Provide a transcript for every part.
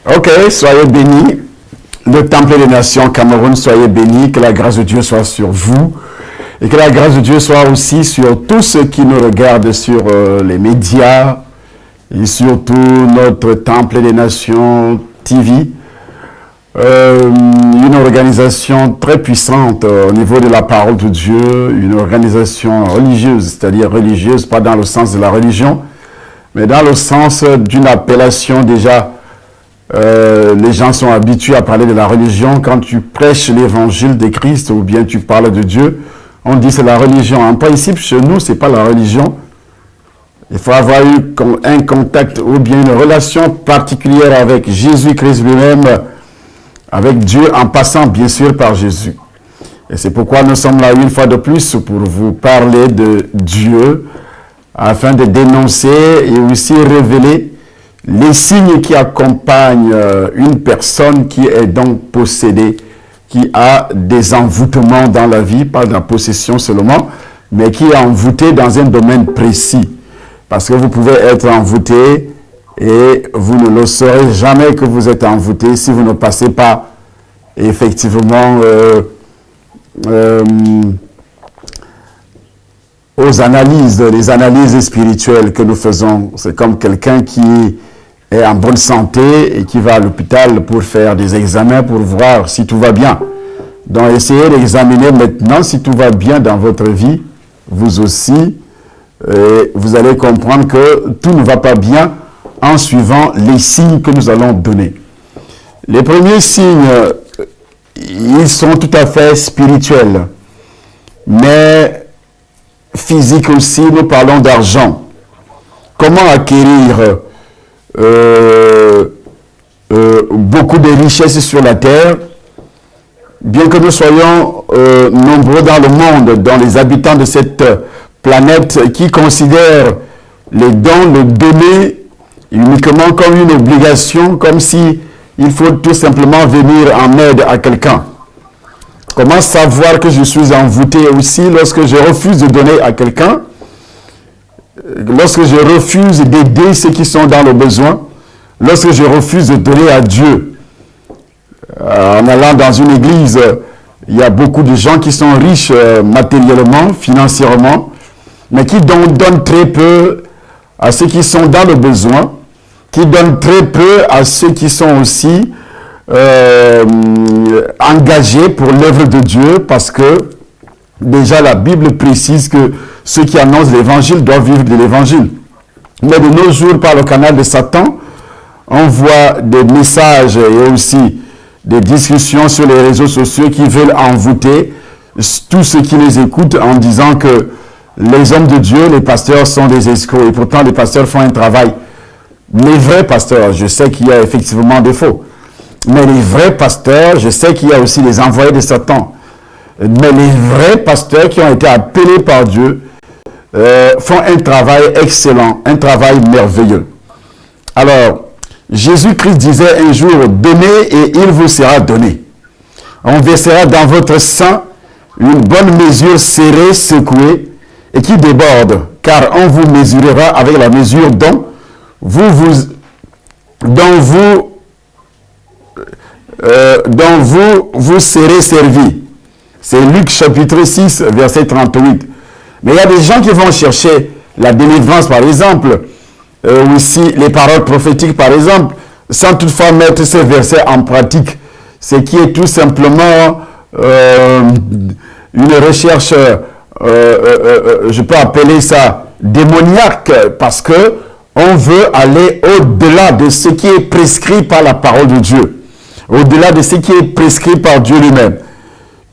Ok, soyez bénis. Le Temple des Nations Cameroun, soyez bénis. Que la grâce de Dieu soit sur vous. Et que la grâce de Dieu soit aussi sur tous ceux qui nous regardent sur les médias. Et surtout notre Temple des Nations TV. Une organisation très puissante au niveau de la parole de Dieu. Une organisation religieuse, c'est-à-dire religieuse, pas dans le sens de la religion, mais dans le sens d'une appellation déjà. Les gens sont habitués à parler de la religion. Quand tu prêches l'évangile de Christ ou bien tu parles de Dieu, on dit c'est la religion. En principe, chez nous, c'est pas la religion. Il faut avoir eu un contact ou bien une relation particulière avec Jésus-Christ lui-même, avec Dieu, en passant bien sûr par Jésus. Et c'est pourquoi nous sommes là une fois de plus pour vous parler de Dieu, afin de dénoncer et aussi révéler les signes qui accompagnent une personne qui est donc possédée, qui a des envoûtements dans la vie, pas de la possession seulement, mais qui est envoûtée dans un domaine précis. Parce que vous pouvez être envoûté et vous ne le saurez jamais que vous êtes envoûté si vous ne passez pas effectivement aux analyses, les analyses spirituelles que nous faisons. C'est comme quelqu'un qui est en bonne santé et qui va à l'hôpital pour faire des examens pour voir si tout va bien. Donc, essayez d'examiner maintenant si tout va bien dans votre vie, vous aussi, et vous allez comprendre que tout ne va pas bien en suivant les signes que nous allons donner. Les premiers signes, ils sont tout à fait spirituels, mais physiques aussi. Nous parlons d'argent. Comment acquérir beaucoup de richesses sur la terre, bien que nous soyons nombreux dans le monde, dans les habitants de cette planète qui considèrent les dons, le donner uniquement comme une obligation, comme si il faut tout simplement venir en aide à quelqu'un. Comment savoir que je suis envoûté aussi lorsque je refuse de donner à quelqu'un? Lorsque je refuse d'aider ceux qui sont dans le besoin, lorsque je refuse de donner à Dieu, en allant dans une église, il y a beaucoup de gens qui sont riches matériellement, financièrement, mais qui donnent très peu à ceux qui sont dans le besoin, qui donnent très peu à ceux qui sont aussi engagés pour l'œuvre de Dieu, parce que déjà la Bible précise que ceux qui annoncent l'évangile doivent vivre de l'évangile. Mais de nos jours, par le canal de Satan, on voit des messages et aussi des discussions sur les réseaux sociaux qui veulent envoûter tous ceux qui les écoutent en disant que les hommes de Dieu, les pasteurs sont des escrocs. Et pourtant, les pasteurs font un travail. Les vrais pasteurs, je sais qu'il y a effectivement des faux. Mais les vrais pasteurs, je sais qu'il y a aussi des envoyés de Satan. Mais les vrais pasteurs qui ont été appelés par Dieu font un travail excellent, un travail merveilleux. Alors, Jésus-Christ disait un jour, « Donnez et il vous sera donné. On versera dans votre sang une bonne mesure serrée, secouée et qui déborde, car on vous mesurera avec la mesure dont vous serez servi. » C'est Luc chapitre 6, verset 38. Mais il y a des gens qui vont chercher la délivrance, par exemple, aussi les paroles prophétiques, par exemple, sans toutefois mettre ces versets en pratique. Ce qui est tout simplement une recherche, je peux appeler ça démoniaque, parce que on veut aller au-delà de ce qui est prescrit par la parole de Dieu, au-delà de ce qui est prescrit par Dieu lui-même.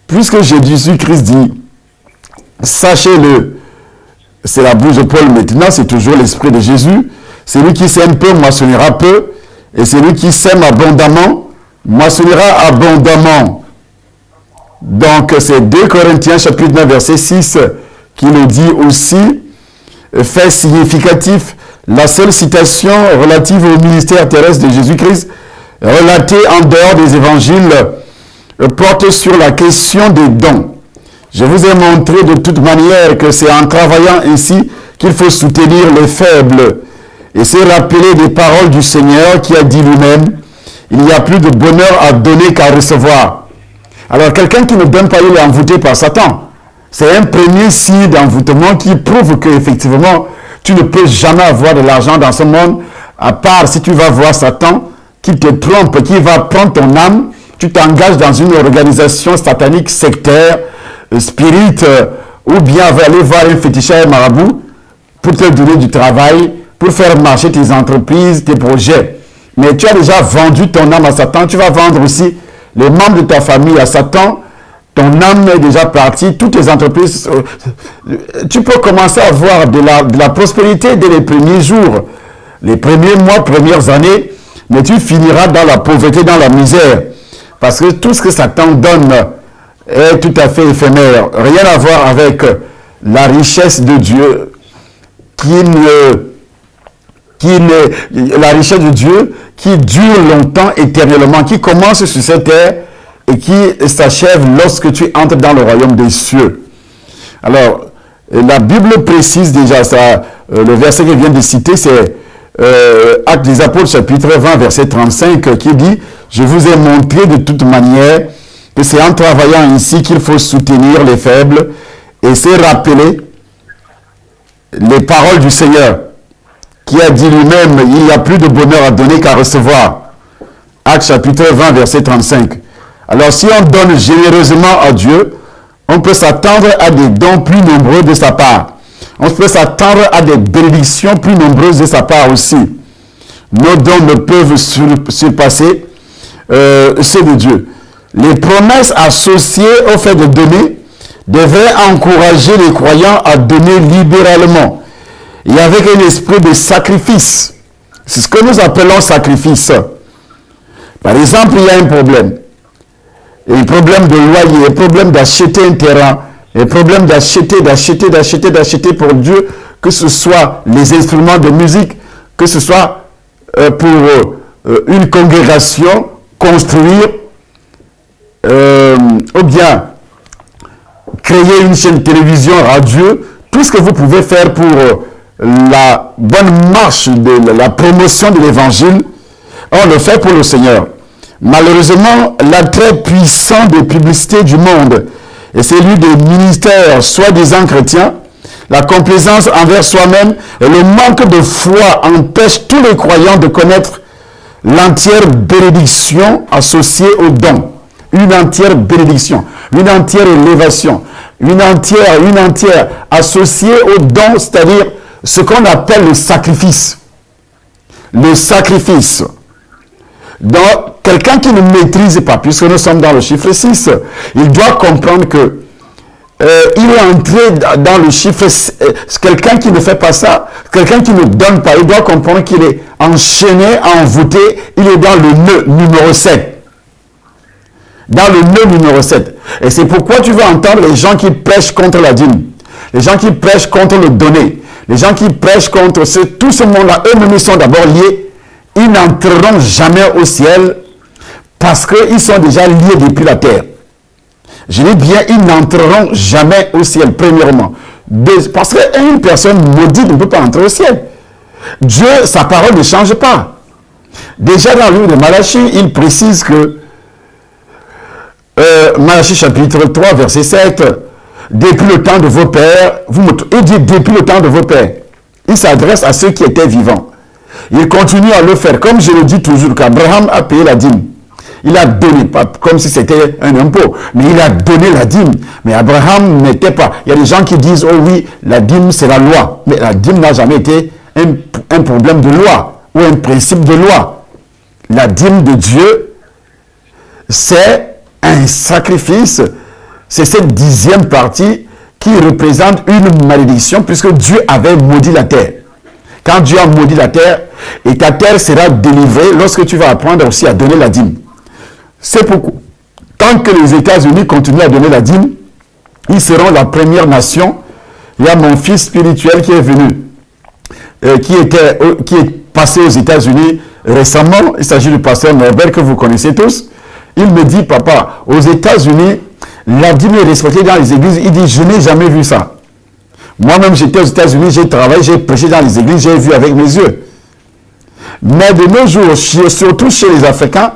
Puisque Jésus-Christ dit, sachez-le, c'est la bouche de Paul maintenant, c'est toujours l'esprit de Jésus. Celui qui sème peu moissonnera peu, et celui qui sème abondamment moissonnera abondamment. Donc c'est 2 Corinthiens chapitre 9 verset 6 qui le dit aussi. Fait significatif, la seule citation relative au ministère terrestre de Jésus-Christ, relatée en dehors des évangiles, porte sur la question des dons. Je vous ai montré de toute manière que c'est en travaillant ainsi qu'il faut soutenir les faibles et se rappeler des paroles du Seigneur qui a dit lui-même, il n'y a plus de bonheur à donner qu'à recevoir. Alors quelqu'un qui ne donne pas, il est envoûté par Satan. C'est un premier signe d'envoûtement qui prouve qu'effectivement, tu ne peux jamais avoir de l'argent dans ce monde, à part si tu vas voir Satan, qui te trompe, qui va prendre ton âme, tu t'engages dans une organisation satanique, sectaire, spirit, ou bien aller voir un féticheur marabout pour te donner du travail, pour faire marcher tes entreprises, tes projets. Mais tu as déjà vendu ton âme à Satan, tu vas vendre aussi les membres de ta famille à Satan, ton âme est déjà partie, toutes tes entreprises, tu peux commencer à avoir de la prospérité dès les premiers jours, les premiers mois, premières années, mais tu finiras dans la pauvreté, dans la misère. Parce que tout ce que Satan donne est tout à fait éphémère. Rien à voir avec la richesse de Dieu la richesse de Dieu qui dure longtemps, éternellement, qui commence sur cette terre et qui s'achève lorsque tu entres dans le royaume des cieux. Alors, la Bible précise déjà ça, le verset que je viens de citer, c'est Actes des Apôtres, chapitre 20, verset 35, qui dit « Je vous ai montré de toute manière que c'est en travaillant ici qu'il faut soutenir les faibles et c'est rappeler les paroles du Seigneur qui a dit lui-même, il n'y a plus de bonheur à donner qu'à recevoir. » Actes chapitre 20, verset 35. Alors, si on donne généreusement à Dieu, on peut s'attendre à des dons plus nombreux de sa part. On peut s'attendre à des bénédictions plus nombreuses de sa part aussi. Nos dons ne peuvent surpasser ceux de Dieu. Les promesses associées au fait de donner devaient encourager les croyants à donner libéralement et avec un esprit de sacrifice. C'est ce que nous appelons sacrifice. Par exemple, il y a un problème. Un problème de loyer, un problème d'acheter un terrain, un problème d'acheter pour Dieu, que ce soit les instruments de musique, que ce soit pour une congrégation, construire, ou bien créer une chaîne télévision, radio, tout ce que vous pouvez faire pour la bonne marche de la promotion de l'évangile, on le fait pour le Seigneur. Malheureusement, l'attrait puissant des publicités du monde et celui des ministères soi-disant chrétiens, la complaisance envers soi-même et le manque de foi empêchent tous les croyants de connaître l'entière bénédiction associée aux dons. Une entière bénédiction, une entière élévation, une entière associée aux dons, c'est-à-dire ce qu'on appelle le sacrifice. Le sacrifice. Donc, quelqu'un qui ne maîtrise pas, puisque nous sommes dans le chiffre 6, il doit comprendre que il est entré dans le chiffre, quelqu'un qui ne fait pas ça, quelqu'un qui ne donne pas, il doit comprendre qu'il est enchaîné, envoûté, il est dans le nœud numéro 7. Dans le nœud numéro 7. Et c'est pourquoi tu vas entendre les gens qui prêchent contre la dîme, les gens qui prêchent contre le donner, les gens qui prêchent contre tout ce monde-là, eux-mêmes ils sont d'abord liés, ils n'entreront jamais au ciel parce qu'ils sont déjà liés depuis la terre. Je dis bien, ils n'entreront jamais au ciel, premièrement. Parce qu'une personne maudite ne peut pas entrer au ciel. Dieu, sa parole ne change pas. Déjà dans le livre de Malachie, il précise que Malachie chapitre 3, verset 7, depuis le temps de vos pères, il dit depuis le temps de vos pères. Il s'adresse à ceux qui étaient vivants. Il continue à le faire, comme je le dis toujours, qu'Abraham a payé la dîme. Il a donné, pas comme si c'était un impôt, mais il a donné la dîme. Mais Abraham n'était pas. Il y a des gens qui disent, oh oui, la dîme c'est la loi. Mais la dîme n'a jamais été un problème de loi ou un principe de loi. La dîme de Dieu, c'est un sacrifice. C'est cette 10e partie qui représente une malédiction puisque Dieu avait maudit la terre. Quand Dieu a maudit la terre, et ta terre sera délivrée lorsque tu vas apprendre aussi à donner la dîme. C'est pourquoi, tant que les États-Unis continuent à donner la dîme, ils seront la première nation. Il y a mon fils spirituel qui est venu, qui est passé aux États-Unis récemment. Il s'agit du pasteur Norbert que vous connaissez tous. Il me dit, papa, aux États-Unis, la dîme est respectée dans les églises. Il dit, je n'ai jamais vu ça. Moi-même, j'étais aux États-Unis, j'ai travaillé, j'ai prêché dans les églises, j'ai vu avec mes yeux. Mais de nos jours, surtout chez les Africains,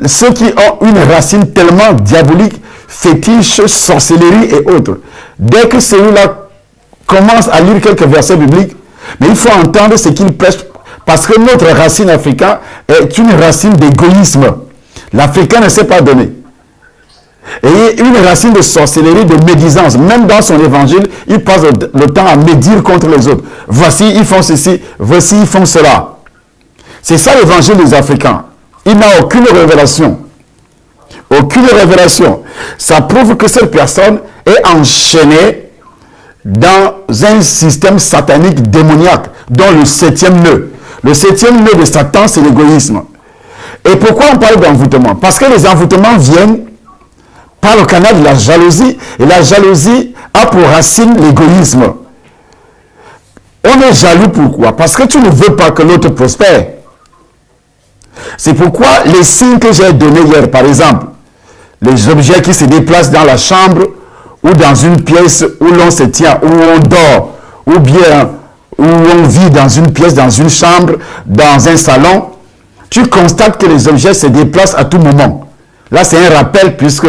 ceux qui ont une racine tellement diabolique, fétiche, sorcellerie et autres, dès que celui-là commence à lire quelques versets bibliques, mais il faut entendre ce qu'il prêche, parce que notre racine africaine est une racine d'égoïsme. L'Africain ne sait pas donner. Et une racine de sorcellerie, de médisance. Même dans son évangile, il passe le temps à médire contre les autres. Voici, ils font ceci, voici, ils font cela. C'est ça l'évangile des Africains. Il n'a aucune révélation. Aucune révélation. Ça prouve que cette personne est enchaînée dans un système satanique démoniaque, dont le 7e nœud. Le 7e nœud de Satan, c'est l'égoïsme. Et pourquoi on parle d'envoûtement? Parce que les envoûtements viennent par le canal de la jalousie. Et la jalousie a pour racine l'égoïsme. On est jaloux pourquoi? Parce que tu ne veux pas que l'autre prospère. C'est pourquoi les signes que j'ai donnés hier, par exemple, les objets qui se déplacent dans la chambre ou dans une pièce où l'on se tient, où on dort, ou bien où on vit dans une pièce, dans une chambre, dans un salon, tu constates que les objets se déplacent à tout moment. Là, c'est un rappel puisque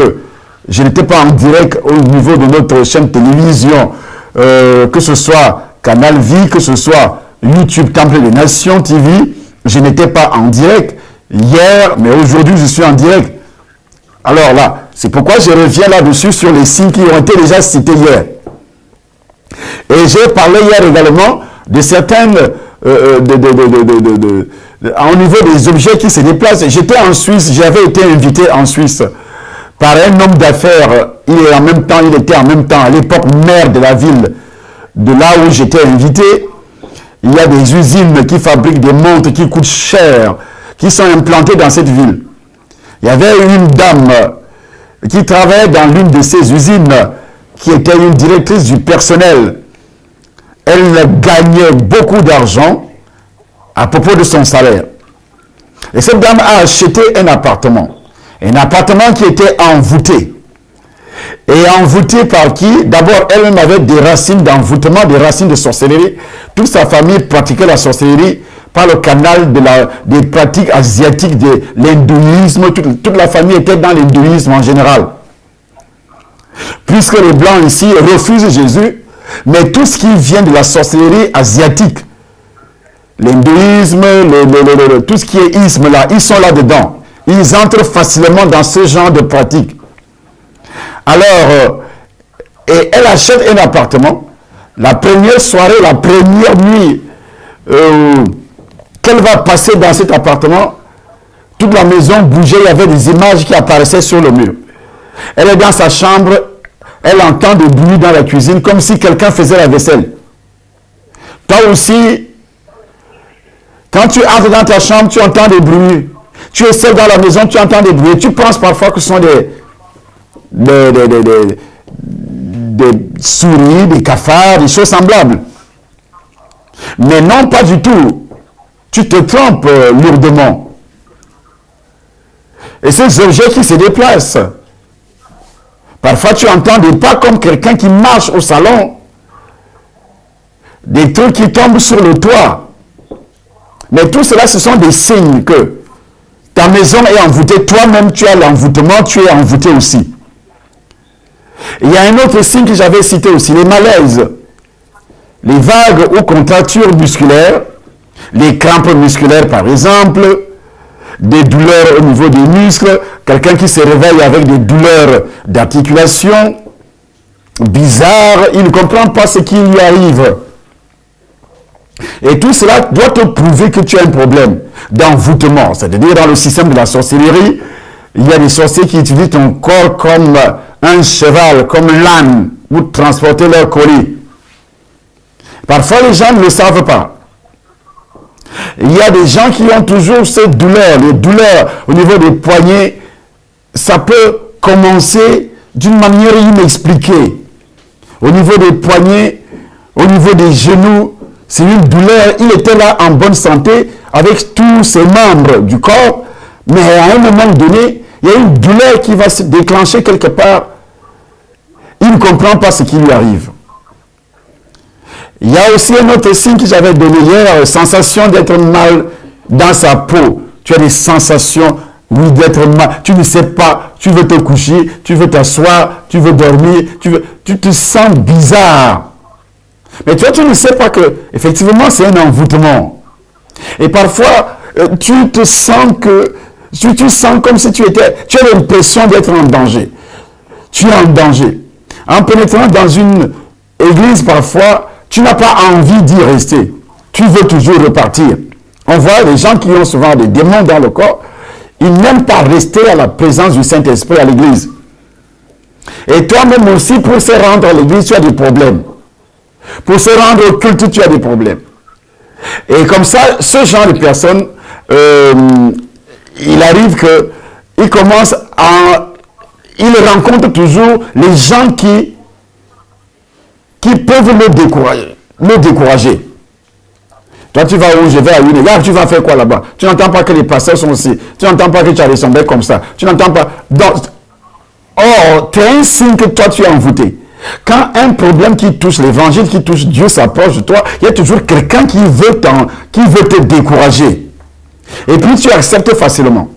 je n'étais pas en direct au niveau de notre chaîne télévision, que ce soit Canal Vie, que ce soit YouTube Temple des Nations TV, je n'étais pas en direct hier, mais aujourd'hui je suis en direct. Alors là, c'est pourquoi je reviens là-dessus sur les signes qui ont été déjà cités hier. Et j'ai parlé hier également de certaines, au niveau des objets qui se déplacent. J'étais en Suisse, j'avais été invité en Suisse par un homme d'affaires. Il était en même temps à l'époque maire de la ville, de là où j'étais invité. Il y a des usines qui fabriquent des montres qui coûtent cher, qui sont implantées dans cette ville. Il y avait une dame qui travaillait dans l'une de ces usines, qui était une directrice du personnel. Elle gagnait beaucoup d'argent à propos de son salaire. Et cette dame a acheté un appartement. Un appartement qui était envoûté. Et envoûté par qui? D'abord, elle-même avait des racines d'envoûtement, des racines de sorcellerie. Toute sa famille pratiquait la sorcellerie par le canal des pratiques asiatiques, de l'hindouisme. Toute la famille était dans l'hindouisme en général. Puisque les Blancs ici refusent Jésus, mais tout ce qui vient de la sorcellerie asiatique, l'hindouisme, tout ce qui est isme là, ils sont là-dedans. Ils entrent facilement dans ce genre de pratiques. Alors, et elle achète un appartement. La première soirée, la première nuit qu'elle va passer dans cet appartement, toute la maison bougeait, il y avait des images qui apparaissaient sur le mur. Elle est dans sa chambre, elle entend des bruits dans la cuisine, comme si quelqu'un faisait la vaisselle. Toi aussi, quand tu entres dans ta chambre, tu entends des bruits. Tu es seul dans la maison, tu entends des bruits. Tu penses parfois que ce sont des souris, des cafards, des choses semblables. Mais non, pas du tout. Tu te trompes lourdement. Et ces objets qui se déplacent. Parfois, tu entends des pas comme quelqu'un qui marche au salon. Des trucs qui tombent sur le toit. Mais tout cela, ce sont des signes que ta maison est envoûtée. Toi-même, tu as l'envoûtement, tu es envoûté aussi. Il y a un autre signe que j'avais cité aussi, les malaises. Les vagues ou contractures musculaires, les crampes musculaires par exemple, des douleurs au niveau des muscles, quelqu'un qui se réveille avec des douleurs d'articulation, bizarres, il ne comprend pas ce qui lui arrive. Et tout cela doit te prouver que tu as un problème d'envoûtement, c'est-à-dire dans le système de la sorcellerie, il y a des sorciers qui utilisent ton corps comme un cheval, comme l'âne, pour transporter leur colis. Parfois, les gens ne le savent pas. Il y a des gens qui ont toujours ces douleurs, les douleurs au niveau des poignets. Ça peut commencer d'une manière inexpliquée. Au niveau des poignets, au niveau des genoux, c'est une douleur. Il était là en bonne santé avec tous ses membres du corps, mais à un moment donné, il y a une douleur qui va se déclencher quelque part. Il ne comprend pas ce qui lui arrive. Il y a aussi un autre signe que j'avais donné hier, sensation d'être mal dans sa peau, tu as des sensations, oui, d'être mal. Tu ne sais pas, tu veux te coucher, tu veux t'asseoir, tu veux dormir, tu te sens bizarre. Mais toi, tu ne sais pas que, effectivement, c'est un envoûtement. Et parfois, tu te sens que, tu sens comme si tu as l'impression d'être en danger. Tu es en danger. En pénétrant dans une église, parfois, tu n'as pas envie d'y rester. Tu veux toujours repartir. On voit les gens qui ont souvent des démons dans le corps, ils n'aiment pas rester à la présence du Saint-Esprit à l'église. Et toi-même aussi, pour se rendre à l'église, tu as des problèmes. Pour se rendre au culte, tu as des problèmes. Et comme ça, ce genre de personnes, il arrive qu'il commence à... Il rencontre toujours les gens qui peuvent le décourager. Toi, tu vas où? Je vais à une. Là, tu vas faire quoi là-bas? Tu n'entends pas que les pasteurs sont aussi. Tu n'entends pas que tu as ressemblé comme ça. Tu n'entends pas... Donc, or, tu as un signe que toi, tu es envoûté. Quand un problème qui touche l'évangile, qui touche Dieu s'approche de toi, il y a toujours quelqu'un qui veut te décourager. Et puis, tu acceptes facilement.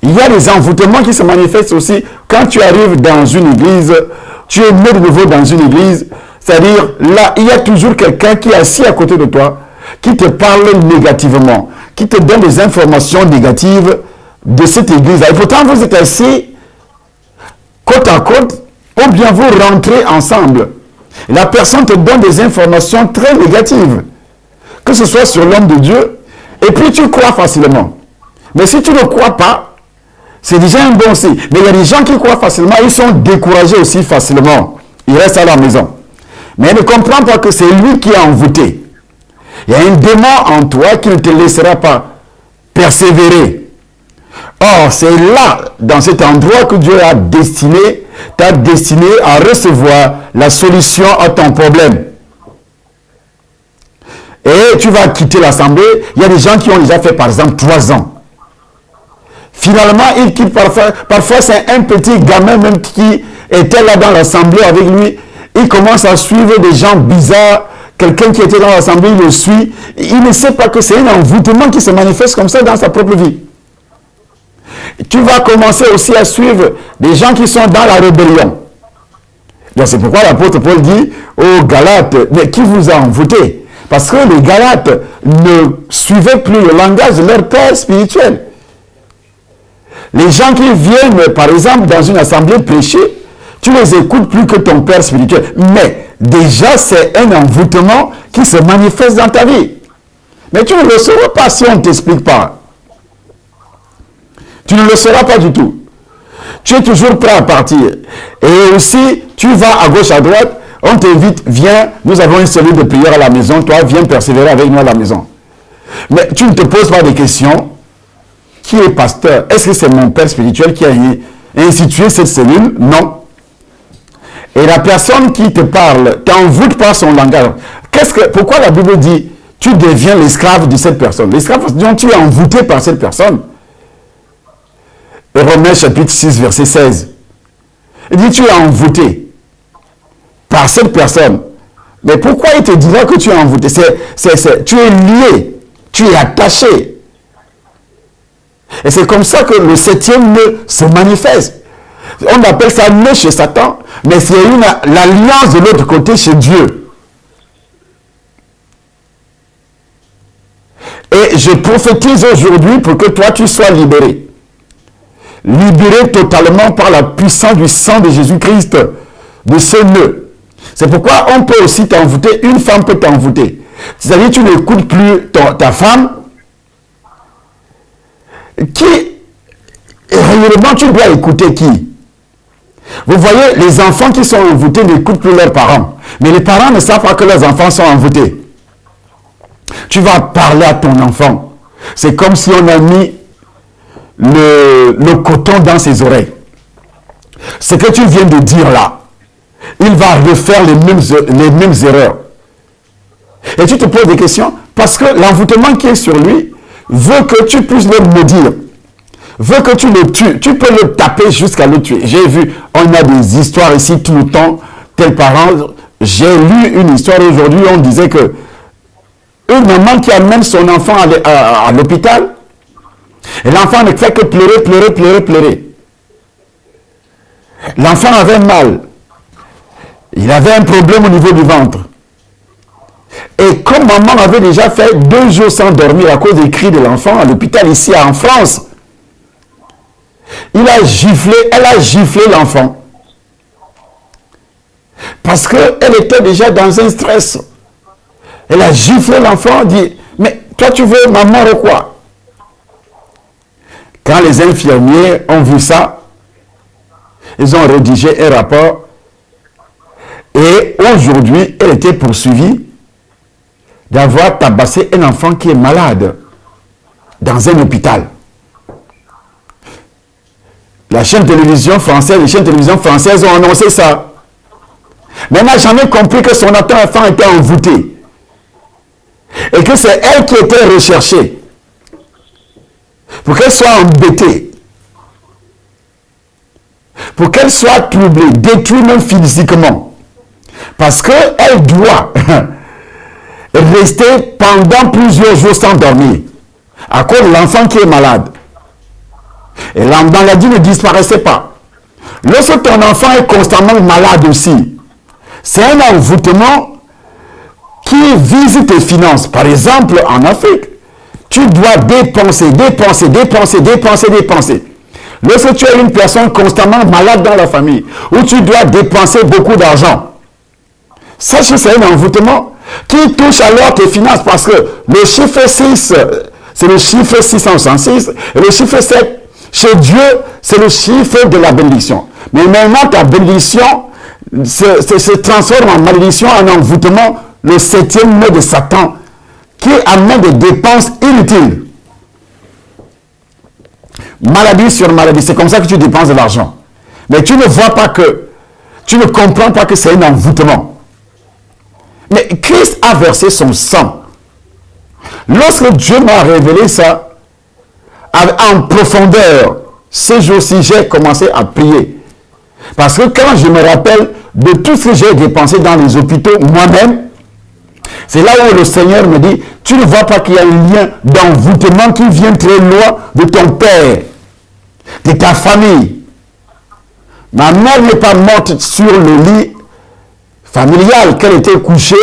Il y a des envoûtements qui se manifestent aussi quand tu arrives dans une église, tu es né de nouveau dans une église, c'est-à-dire là, il y a toujours quelqu'un qui est assis à côté de toi, qui te parle négativement, qui te donne des informations négatives de cette église. Et pourtant, vous êtes assis côte à côte, ou bien vous rentrez ensemble. Et la personne te donne des informations très négatives, que ce soit sur l'homme de Dieu, et puis tu crois facilement. Mais si tu ne crois pas, c'est déjà un bon signe. Mais il y a des gens qui croient facilement, ils sont découragés aussi facilement. Ils restent à la maison. Mais ils ne comprennent pas que c'est lui qui est envoûté. Il y a un démon en toi qui ne te laissera pas persévérer. Or, c'est là, dans cet endroit que Dieu t'a destiné à recevoir la solution à ton problème. Et tu vas quitter l'assemblée. Il y a des gens qui ont déjà fait, par exemple, 3 ans. Finalement, il quitte parfois c'est un petit gamin même qui était là dans l'assemblée avec lui. Il commence à suivre des gens bizarres. Quelqu'un qui était dans l'assemblée, il le suit. Il ne sait pas que c'est un envoûtement qui se manifeste comme ça dans sa propre vie. Tu vas commencer aussi à suivre des gens qui sont dans la rébellion. Donc c'est pourquoi l'apôtre Paul dit aux Galates, mais qui vous a envoûté? Parce que les Galates ne suivaient plus le langage de leur père spirituel. Les gens qui viennent, par exemple, dans une assemblée prêcher, tu les écoutes plus que ton père spirituel. Mais déjà, c'est un envoûtement qui se manifeste dans ta vie. Mais tu ne le sauras pas si on ne t'explique pas. Tu ne le sauras pas du tout. Tu es toujours prêt à partir. Et aussi, tu vas à gauche, à droite, on t'invite, viens, nous avons une cellule de prière à la maison, toi, viens persévérer avec nous à la maison. Mais tu ne te poses pas de questions. Qui est pasteur? Est-ce que c'est mon père spirituel qui a institué cette cellule? Non. Et la personne qui te parle t'envoûte par son langage. Pourquoi la Bible dit tu deviens l'esclave de cette personne? L'esclave dont tu es envoûté par cette personne. Romains chapitre 6, verset 16. Il dit tu es envoûté par cette personne. Mais pourquoi il te dira que tu es envoûté? Tu es lié, tu es attaché. Et c'est comme ça que le 7e nœud se manifeste. On appelle ça nœud chez Satan, mais c'est l'alliance de l'autre côté chez Dieu. Et je prophétise aujourd'hui pour que toi tu sois libéré. Libéré totalement par la puissance du sang de Jésus-Christ, de ce nœud. C'est pourquoi on peut aussi t'envoûter, une femme peut t'envoûter. C'est-à-dire que tu n'écoutes plus ta femme, qui, réellement, tu dois écouter qui? Vous voyez, les enfants qui sont envoûtés n'écoutent plus leurs parents. Mais les parents ne savent pas que leurs enfants sont envoûtés. Tu vas parler à ton enfant. C'est comme si on a mis le coton dans ses oreilles. Ce que tu viens de dire là, il va refaire les mêmes erreurs. Et tu te poses des questions parce que l'envoûtement qui est sur lui veut que tu puisses le maudire, veut que tu le tues. Tu peux le taper jusqu'à le tuer. J'ai vu, on a des histoires ici tout le temps, tel parent. J'ai lu une histoire aujourd'hui, on disait que une maman qui amène son enfant à l'hôpital, et l'enfant ne fait que pleurer, pleurer, pleurer, pleurer. L'enfant avait mal. Il avait un problème au niveau du ventre. Et comme maman avait déjà fait 2 jours sans dormir à cause des cris de l'enfant à l'hôpital ici en France, elle a giflé l'enfant. Parce qu'elle était déjà dans un stress. Elle a giflé l'enfant, dit, mais toi tu veux ma mort ou quoi? Quand les infirmiers ont vu ça, ils ont rédigé un rapport et aujourd'hui, elle était poursuivie d'avoir tabassé un enfant qui est malade dans un hôpital. Les chaînes de télévision françaises ont annoncé ça. Mais elle n'a jamais compris que son enfant était envoûté. Et que c'est elle qui était recherchée. Pour qu'elle soit embêtée. Pour qu'elle soit troublée, détruite même physiquement. Parce qu'elle doit rester pendant plusieurs jours sans dormir. À cause de l'enfant qui est malade. Et la maladie ne disparaissait pas. Lorsque ton enfant est constamment malade aussi, c'est un envoûtement qui vise tes finances. Par exemple, en Afrique, tu dois dépenser. Lorsque tu as une personne constamment malade dans la famille, où tu dois dépenser beaucoup d'argent, sache que c'est un envoûtement qui touche alors tes finances parce que le chiffre 6, c'est le chiffre 666, et le chiffre 7, chez Dieu, c'est le chiffre de la bénédiction. Mais maintenant, ta bénédiction se transforme en malédiction, en envoûtement, le 7e mot de Satan, qui amène des dépenses inutiles. Maladie sur maladie, c'est comme ça que tu dépenses de l'argent. Mais tu ne vois pas que, tu ne comprends pas que c'est un envoûtement. Mais Christ a versé son sang. Lorsque Dieu m'a révélé ça, en profondeur, ce jour-ci, j'ai commencé à prier. Parce que quand je me rappelle de tout ce que j'ai dépensé dans les hôpitaux, moi-même, c'est là où le Seigneur me dit, tu ne vois pas qu'il y a un lien d'envoûtement qui vient très loin de ton père, de ta famille. Ma mère n'est pas morte sur le lit familial, qu'elle était couchée,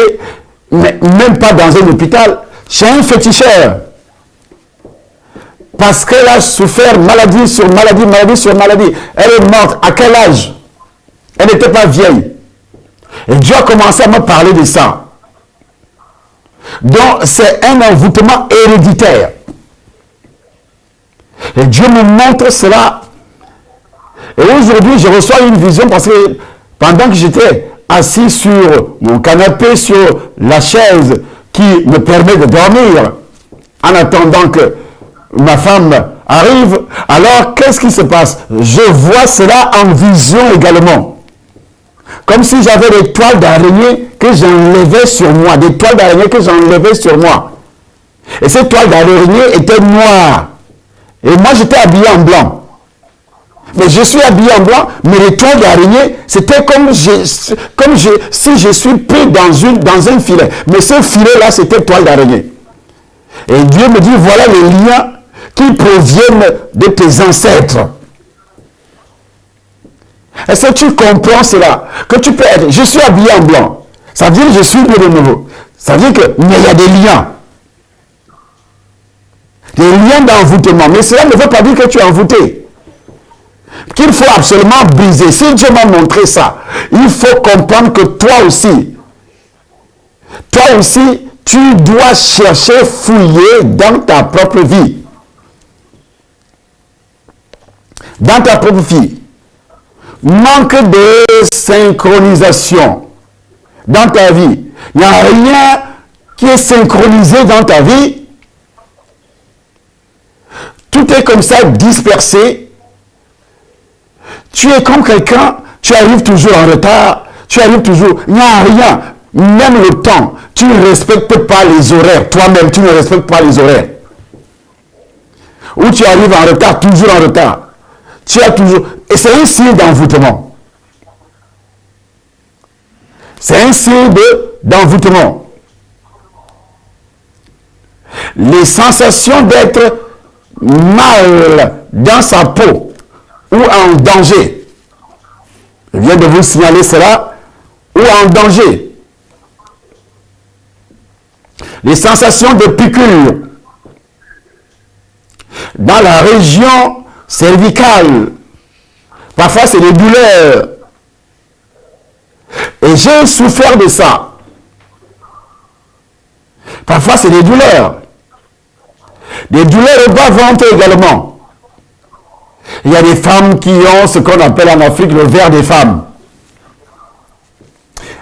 mais même pas dans un hôpital, chez un féticheur. Parce qu'elle a souffert maladie sur maladie, maladie sur maladie. Elle est morte. À quel âge? Elle n'était pas vieille. Et Dieu a commencé à me parler de ça. Donc, c'est un envoûtement héréditaire. Et Dieu me montre cela. Et aujourd'hui, je reçois une vision parce que pendant que j'étais assis sur mon canapé, sur la chaise qui me permet de dormir, en attendant que ma femme arrive, alors qu'est-ce qui se passe? Je vois cela en vision également. Comme si j'avais des toiles d'araignée que j'enlevais sur moi, des toiles d'araignée que j'enlevais sur moi. Et ces toiles d'araignée étaient noires. Et moi j'étais habillé en blanc. Mais je suis habillé en blanc, mais les toiles d'araignée, c'était comme si je suis pris dans un filet. Mais ce filet-là, c'était toile d'araignée. Et Dieu me dit, voilà les liens qui proviennent de tes ancêtres. Est-ce que tu comprends cela? Que tu peux être, je suis habillé en blanc. Ça veut dire que je suis né de nouveau. Ça veut dire que, mais il y a des liens. Des liens d'envoûtement. Mais cela ne veut pas dire que tu es envoûté. Qu'il faut absolument briser. Si Dieu m'a montré ça, il faut comprendre que toi aussi, tu dois chercher, fouiller dans ta propre vie. Dans ta propre vie. Manque de synchronisation dans ta vie. Il n'y a rien qui est synchronisé dans ta vie. Tout est comme ça dispersé. Tu es comme quelqu'un, tu arrives toujours en retard, tu arrives toujours, il n'y a rien. Même le temps, tu ne respectes pas les horaires. Toi-même, tu ne respectes pas les horaires. Ou tu arrives en retard, toujours en retard. Tu as toujours... Et c'est un signe d'envoûtement. C'est un signe d'envoûtement. Les sensations d'être mal dans sa peau ou en danger. Je viens de vous signaler cela, ou en danger. Les sensations de piqûre dans la région cervicale. Parfois, c'est des douleurs. Et j'ai souffert de ça. Parfois, c'est des douleurs. Des douleurs au bas-ventre également. Il y a des femmes qui ont ce qu'on appelle en Afrique le ver des femmes.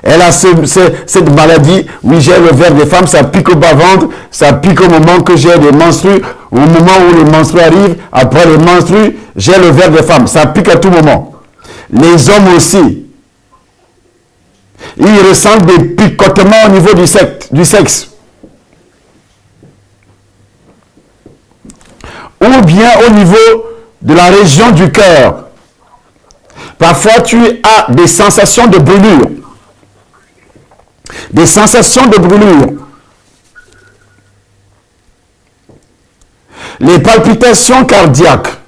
Elle a cette maladie, oui, j'ai le ver des femmes, ça pique au bas-ventre, ça pique au moment que j'ai des menstrues, au moment où les menstrues arrivent, après les menstrues, j'ai le ver des femmes, ça pique à tout moment. Les hommes aussi, ils ressentent des picotements au niveau du sexe. Ou bien au niveau de la région du cœur. Parfois, tu as des sensations de brûlure. Des sensations de brûlure. Les palpitations cardiaques.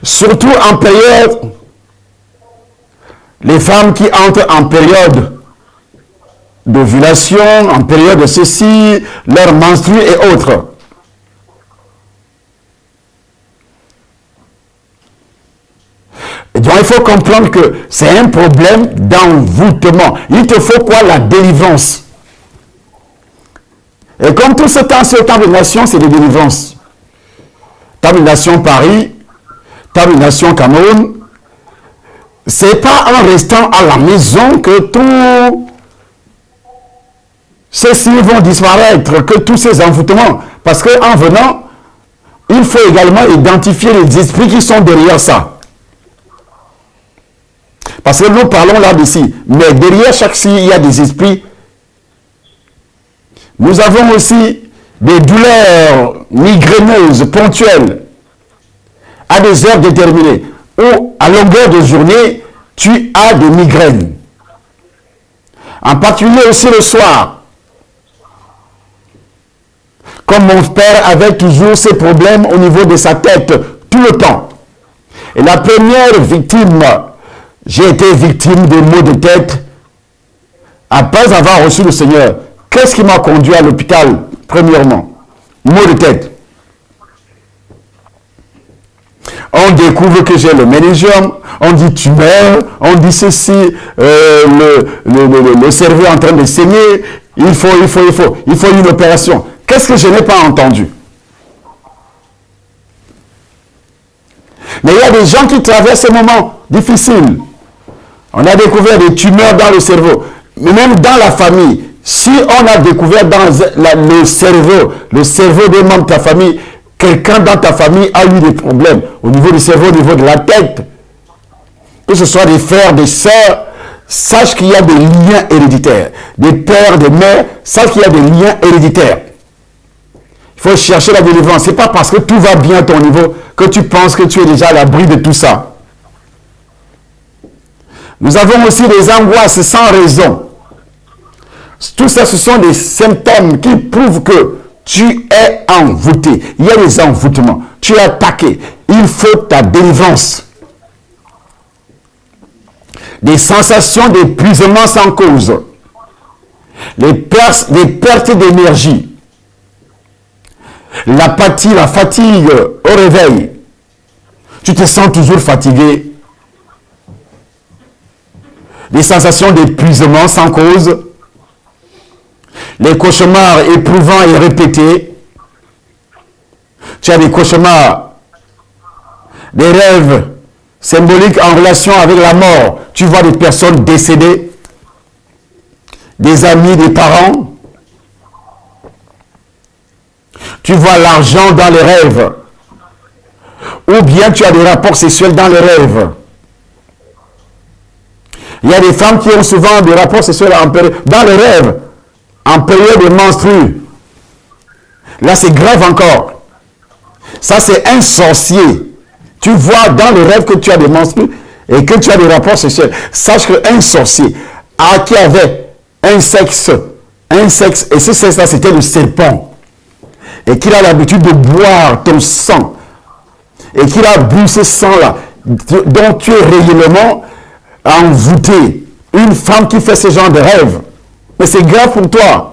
Surtout en période, les femmes qui entrent en période d'ovulation, en période de ceci, leur menstrue et autres. Et donc il faut comprendre que c'est un problème d'envoûtement. Il te faut quoi? La délivrance. Et comme tout ce temps de nation, c'est des délivrances. Temps de nation Paris, temps de nation Cameroun, c'est pas en restant à la maison que tous ces signes vont disparaître, que tous ces envoûtements. Parce qu'en venant, il faut également identifier les esprits qui sont derrière ça. Parce que nous parlons là-dessus. Mais derrière chaque signe, il y a des esprits. Nous avons aussi des douleurs migraineuses ponctuelles à des heures déterminées. Ou à longueur de journée, tu as des migraines. En particulier aussi le soir. Comme mon père avait toujours ces problèmes au niveau de sa tête tout le temps. Et la première victime, j'ai été victime de maux de tête après avoir reçu le Seigneur. Qu'est-ce qui m'a conduit à l'hôpital, premièrement? Maux de tête. On découvre que j'ai le méningiome, on dit tumeur, on dit ceci, le cerveau est en train de saigner, il faut une opération. Qu'est-ce que je n'ai pas entendu? Mais il y a des gens qui traversent ces moments difficiles. On a découvert des tumeurs dans le cerveau. Mais même dans la famille, si on a découvert dans le cerveau des membres de ta famille, quelqu'un dans ta famille a eu des problèmes au niveau du cerveau, au niveau de la tête, que ce soit des frères, des sœurs, sache qu'il y a des liens héréditaires. Des pères, des mères, sache qu'il y a des liens héréditaires. Il faut chercher la délivrance. Ce n'est pas parce que tout va bien à ton niveau que tu penses que tu es déjà à l'abri de tout ça. Nous avons aussi des angoisses sans raison. Tout ça, ce sont des symptômes qui prouvent que tu es envoûté. Il y a des envoûtements. Tu es attaqué. Il faut ta délivrance. Des sensations d'épuisement sans cause. Des pertes d'énergie. L'apathie, la fatigue au réveil. Tu te sens toujours fatigué. Des sensations d'épuisement sans cause. Les cauchemars éprouvants et répétés. Tu as des cauchemars, des rêves symboliques en relation avec la mort. Tu vois des personnes décédées, des amis, des parents. Tu vois l'argent dans les rêves. Ou bien tu as des rapports sexuels dans les rêves. Il y a des femmes qui ont souvent des rapports sexuels dans les rêves, en période de menstrues. Là, c'est grave encore. Ça, c'est un sorcier. Tu vois dans le rêve que tu as des menstrues et que tu as des rapports sexuels. Sache qu'un sorcier qui avait un sexe un sexe, et ce sexe-là, c'était le serpent, et qu'il a l'habitude de boire ton sang, et qu'il a bu ce sang-là, dont tu es réellement envoûté, une femme qui fait ce genre de rêve, mais c'est grave pour toi.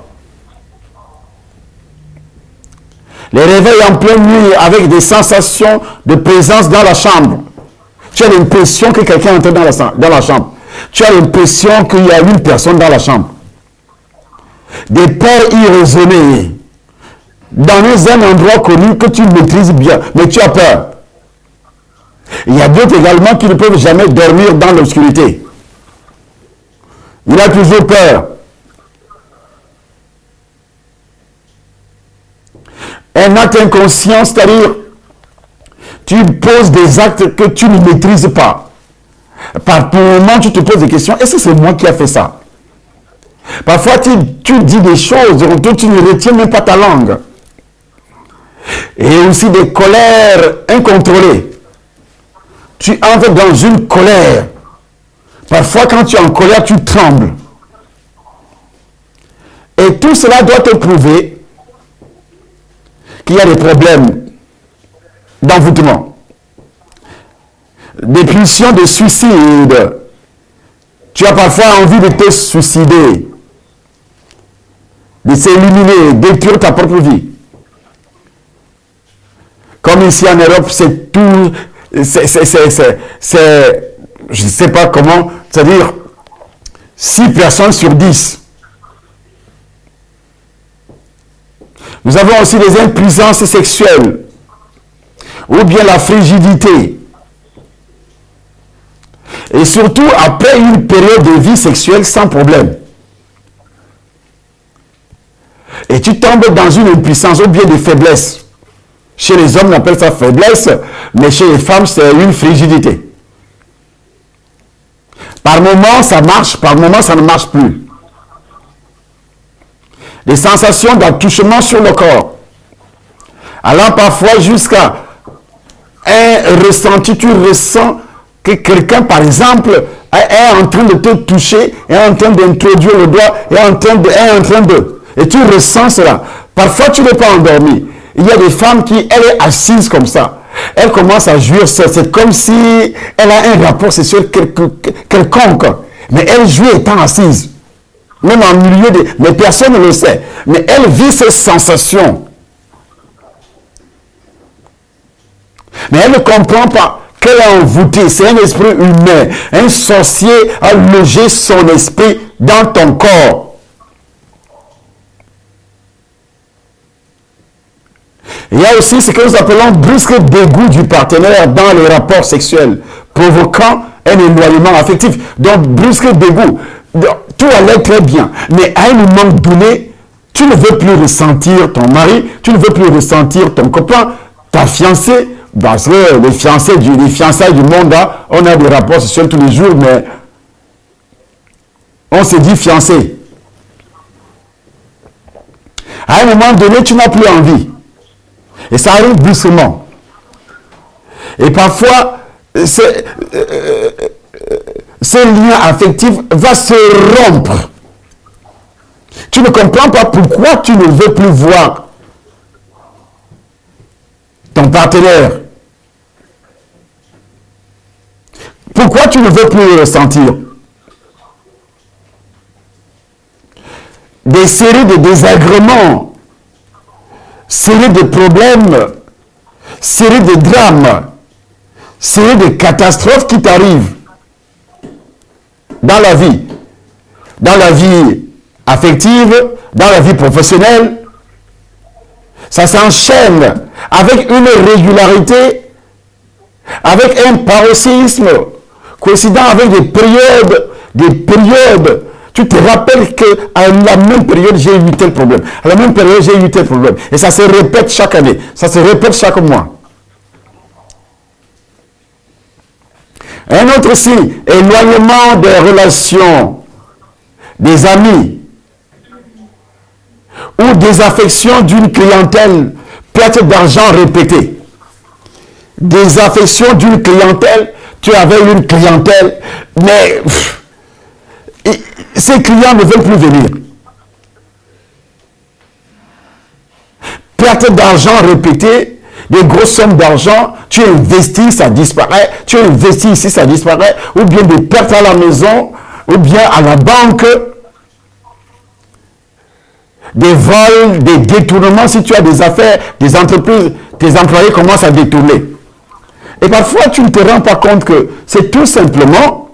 Les réveils en pleine nuit avec des sensations de présence dans la chambre. Tu as l'impression que quelqu'un entre dans la chambre. Tu as l'impression qu'il y a une personne dans la chambre. Des peurs irraisonnées. Dans un endroit connu que tu maîtrises bien, mais tu as peur. Il y a d'autres également qui ne peuvent jamais dormir dans l'obscurité. Il a toujours peur. Un acte inconscient, c'est-à-dire, tu poses des actes que tu ne maîtrises pas. Par moment, tu te poses des questions. Est-ce que c'est moi qui ai fait ça? Parfois, tu dis des choses dont tu ne retiens même pas ta langue. Et aussi des colères incontrôlées. Tu entres dans une colère. Parfois, quand tu es en colère, tu trembles. Et tout cela doit te prouver qu'il y a des problèmes d'envoûtement, des pulsions de suicide. Tu as parfois envie de te suicider, de s'éliminer, détruire ta propre vie. Comme ici en Europe, c'est tout, je ne sais pas comment, c'est-à-dire 6 personnes sur 10. Nous avons aussi les impuissances sexuelles, ou bien la frigidité. Et surtout, après une période de vie sexuelle sans problème. Et tu tombes dans une impuissance ou bien des faiblesses. Chez les hommes, on appelle ça faiblesse, mais chez les femmes, c'est une frigidité. Par moment, ça marche, par moment, ça ne marche plus. Des sensations d'attouchement sur le corps. Allant parfois jusqu'à un ressenti, tu ressens que quelqu'un, par exemple, est en train de te toucher, est en train d'introduire le doigt, est en train de... Et tu ressens cela. Parfois, tu n'es pas endormi. Il y a des femmes qui, elle est assise comme ça. Elle commence à jouir, c'est comme si elle a un rapport sexuel quelconque. Mais elle joue étant assise. Même en milieu de... Mais personne ne le sait. Mais elle vit ces sensations. Mais elle ne comprend pas qu'elle est envoûtée. C'est un esprit humain. Un sorcier a logé son esprit dans ton corps. Il y a aussi ce que nous appelons brusque dégoût du partenaire dans les rapports sexuels, provoquant un éloignement affectif. Donc, brusque dégoût. Tout allait très bien. Mais à un moment donné, tu ne veux plus ressentir ton mari, tu ne veux plus ressentir ton copain, ta fiancée, parce que les fiançailles du monde, là, on a des rapports sexuels tous les jours, mais on se dit fiancé. À un moment donné, tu n'as plus envie. Et ça arrive doucement. Et parfois, ce lien affectif va se rompre. Tu ne comprends pas pourquoi tu ne veux plus voir ton partenaire. Pourquoi tu ne veux plus le ressentir? Des séries de désagréments, séries de problèmes, séries de drames, séries de catastrophes qui t'arrivent dans la vie affective, dans la vie professionnelle. Ça s'enchaîne avec une régularité, avec un paroxysme, coïncidant avec des périodes. Tu te rappelles qu'à la même période, j'ai eu tel problème. À la même période, j'ai eu tel problème. Et ça se répète chaque année. Ça se répète chaque mois. Un autre signe, éloignement des relations, des amis, ou désaffection d'une clientèle, perte d'argent répétée. Désaffection d'une clientèle, tu avais une clientèle, mais ces clients ne veulent plus venir. pertes d'argent répétées, des grosses sommes d'argent, tu investis, ça disparaît, tu investis ici, ça disparaît, ou bien des pertes à la maison, ou bien à la banque, des vols, des détournements, si tu as des affaires, des entreprises, tes employés commencent à détourner. Et parfois, tu ne te rends pas compte que c'est tout simplement,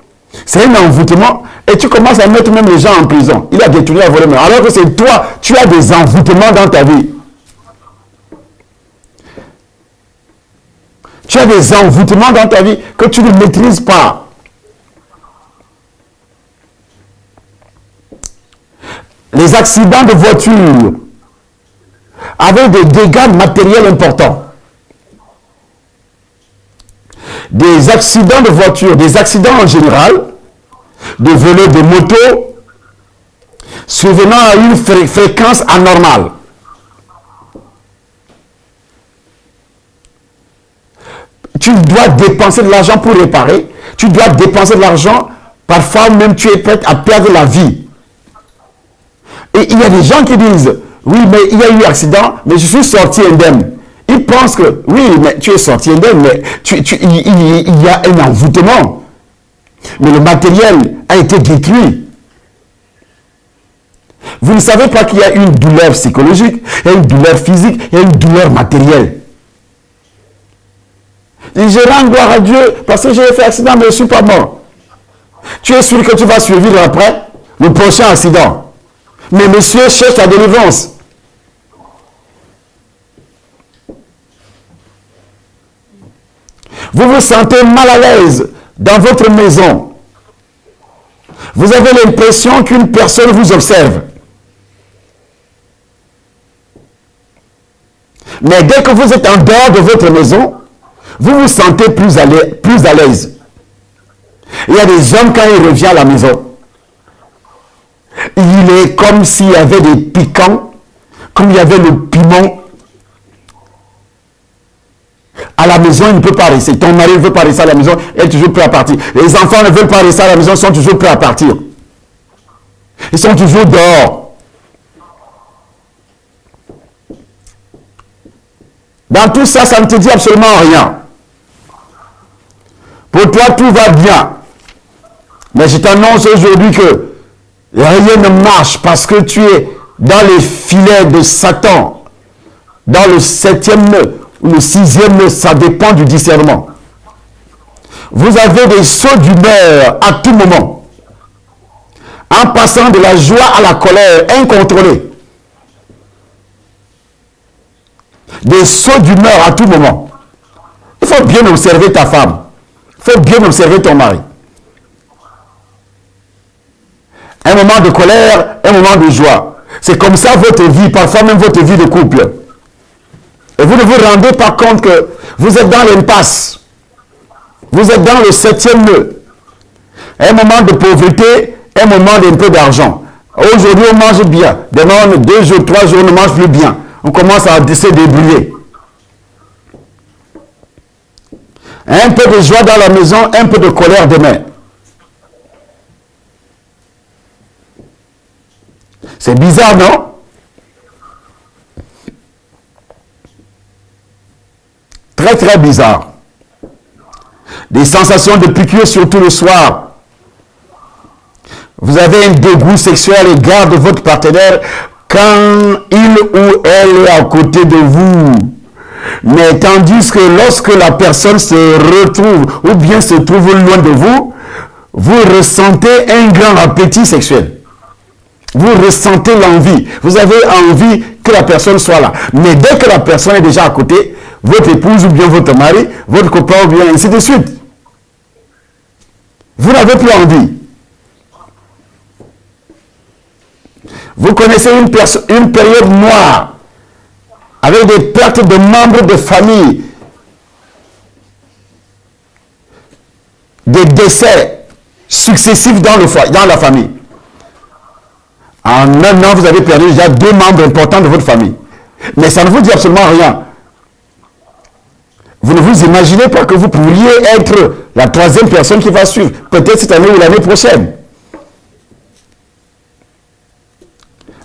c'est un envoûtement, et tu commences à mettre même les gens en prison. Il a détourné la volée, alors que c'est toi, tu as des envoûtements dans ta vie. Tu as des envoûtements dans ta vie que tu ne maîtrises pas. Les accidents de voiture avec des dégâts matériels importants. Des accidents de voiture, des accidents en général, de vélos, de motos, survenant à une fréquence anormale. Tu dois dépenser de l'argent pour réparer. Tu dois dépenser de l'argent. Parfois même tu es prêt à perdre la vie. Et il y a des gens qui disent, oui, mais il y a eu un accident, mais je suis sorti indemne. Ils pensent que, oui, mais tu es sorti indemne, mais il y a un envoûtement. Mais le matériel a été détruit. Vous ne savez pas qu'il y a une douleur psychologique, il y a une douleur physique, il y a une douleur matérielle. Et je rends gloire à Dieu parce que j'ai fait accident, mais je ne suis pas mort. Tu es sûr que tu vas survivre après le prochain accident. Mais monsieur cherche la délivrance. Vous vous sentez mal à l'aise dans votre maison. Vous avez l'impression qu'une personne vous observe. Mais dès que vous êtes en dehors de votre maison, vous vous sentez plus à l'aise. Il y a des hommes, quand ils reviennent à la maison, il est comme s'il y avait des piquants, comme il y avait le piment. À la maison, il ne peut pas rester. Ton mari ne veut pas rester à la maison, il est toujours prêt à partir. Les enfants ne veulent pas rester à la maison, ils sont toujours prêts à partir. Ils sont toujours dehors. Dans tout ça, ça ne te dit absolument rien. Pour toi, tout va bien. Mais je t'annonce aujourd'hui que rien ne marche parce que tu es dans les filets de Satan. Dans le 7e nœud ou le 6e nœud, ça dépend du discernement. Vous avez des sauts d'humeur à tout moment. En passant de la joie à la colère incontrôlée. Des sauts d'humeur à tout moment. Il faut bien observer ta femme. Il faut bien observer ton mari. Un moment de colère, un moment de joie. C'est comme ça votre vie, parfois même votre vie de couple. Et vous ne vous rendez pas compte que vous êtes dans l'impasse. Vous êtes dans le 7e nœud. Un moment de pauvreté, un moment d'un peu d'argent. Aujourd'hui, on mange bien. Demain, 2 jours, 3 jours, on ne mange plus bien. On commence à se débrouiller. Un peu de joie dans la maison, un peu de colère demain. C'est bizarre, non? Très, très bizarre. Des sensations de piqûre, surtout le soir. Vous avez un dégoût sexuel à l'égard de votre partenaire quand il ou elle est à côté de vous. Mais tandis que lorsque la personne se retrouve ou bien se trouve loin de vous, vous ressentez un grand appétit sexuel. Vous ressentez l'envie. Vous avez envie que la personne soit là. Mais dès que la personne est déjà à côté, votre épouse ou bien votre mari, votre copain ou bien ainsi de suite, vous n'avez plus envie. Vous connaissez une période noire avec des pertes de membres de famille, des décès successifs dans la famille. En un an, vous avez perdu déjà 2 membres importants de votre famille. Mais ça ne vous dit absolument rien. Vous ne vous imaginez pas que vous pourriez être la 3e personne qui va suivre, peut-être cette année ou l'année prochaine.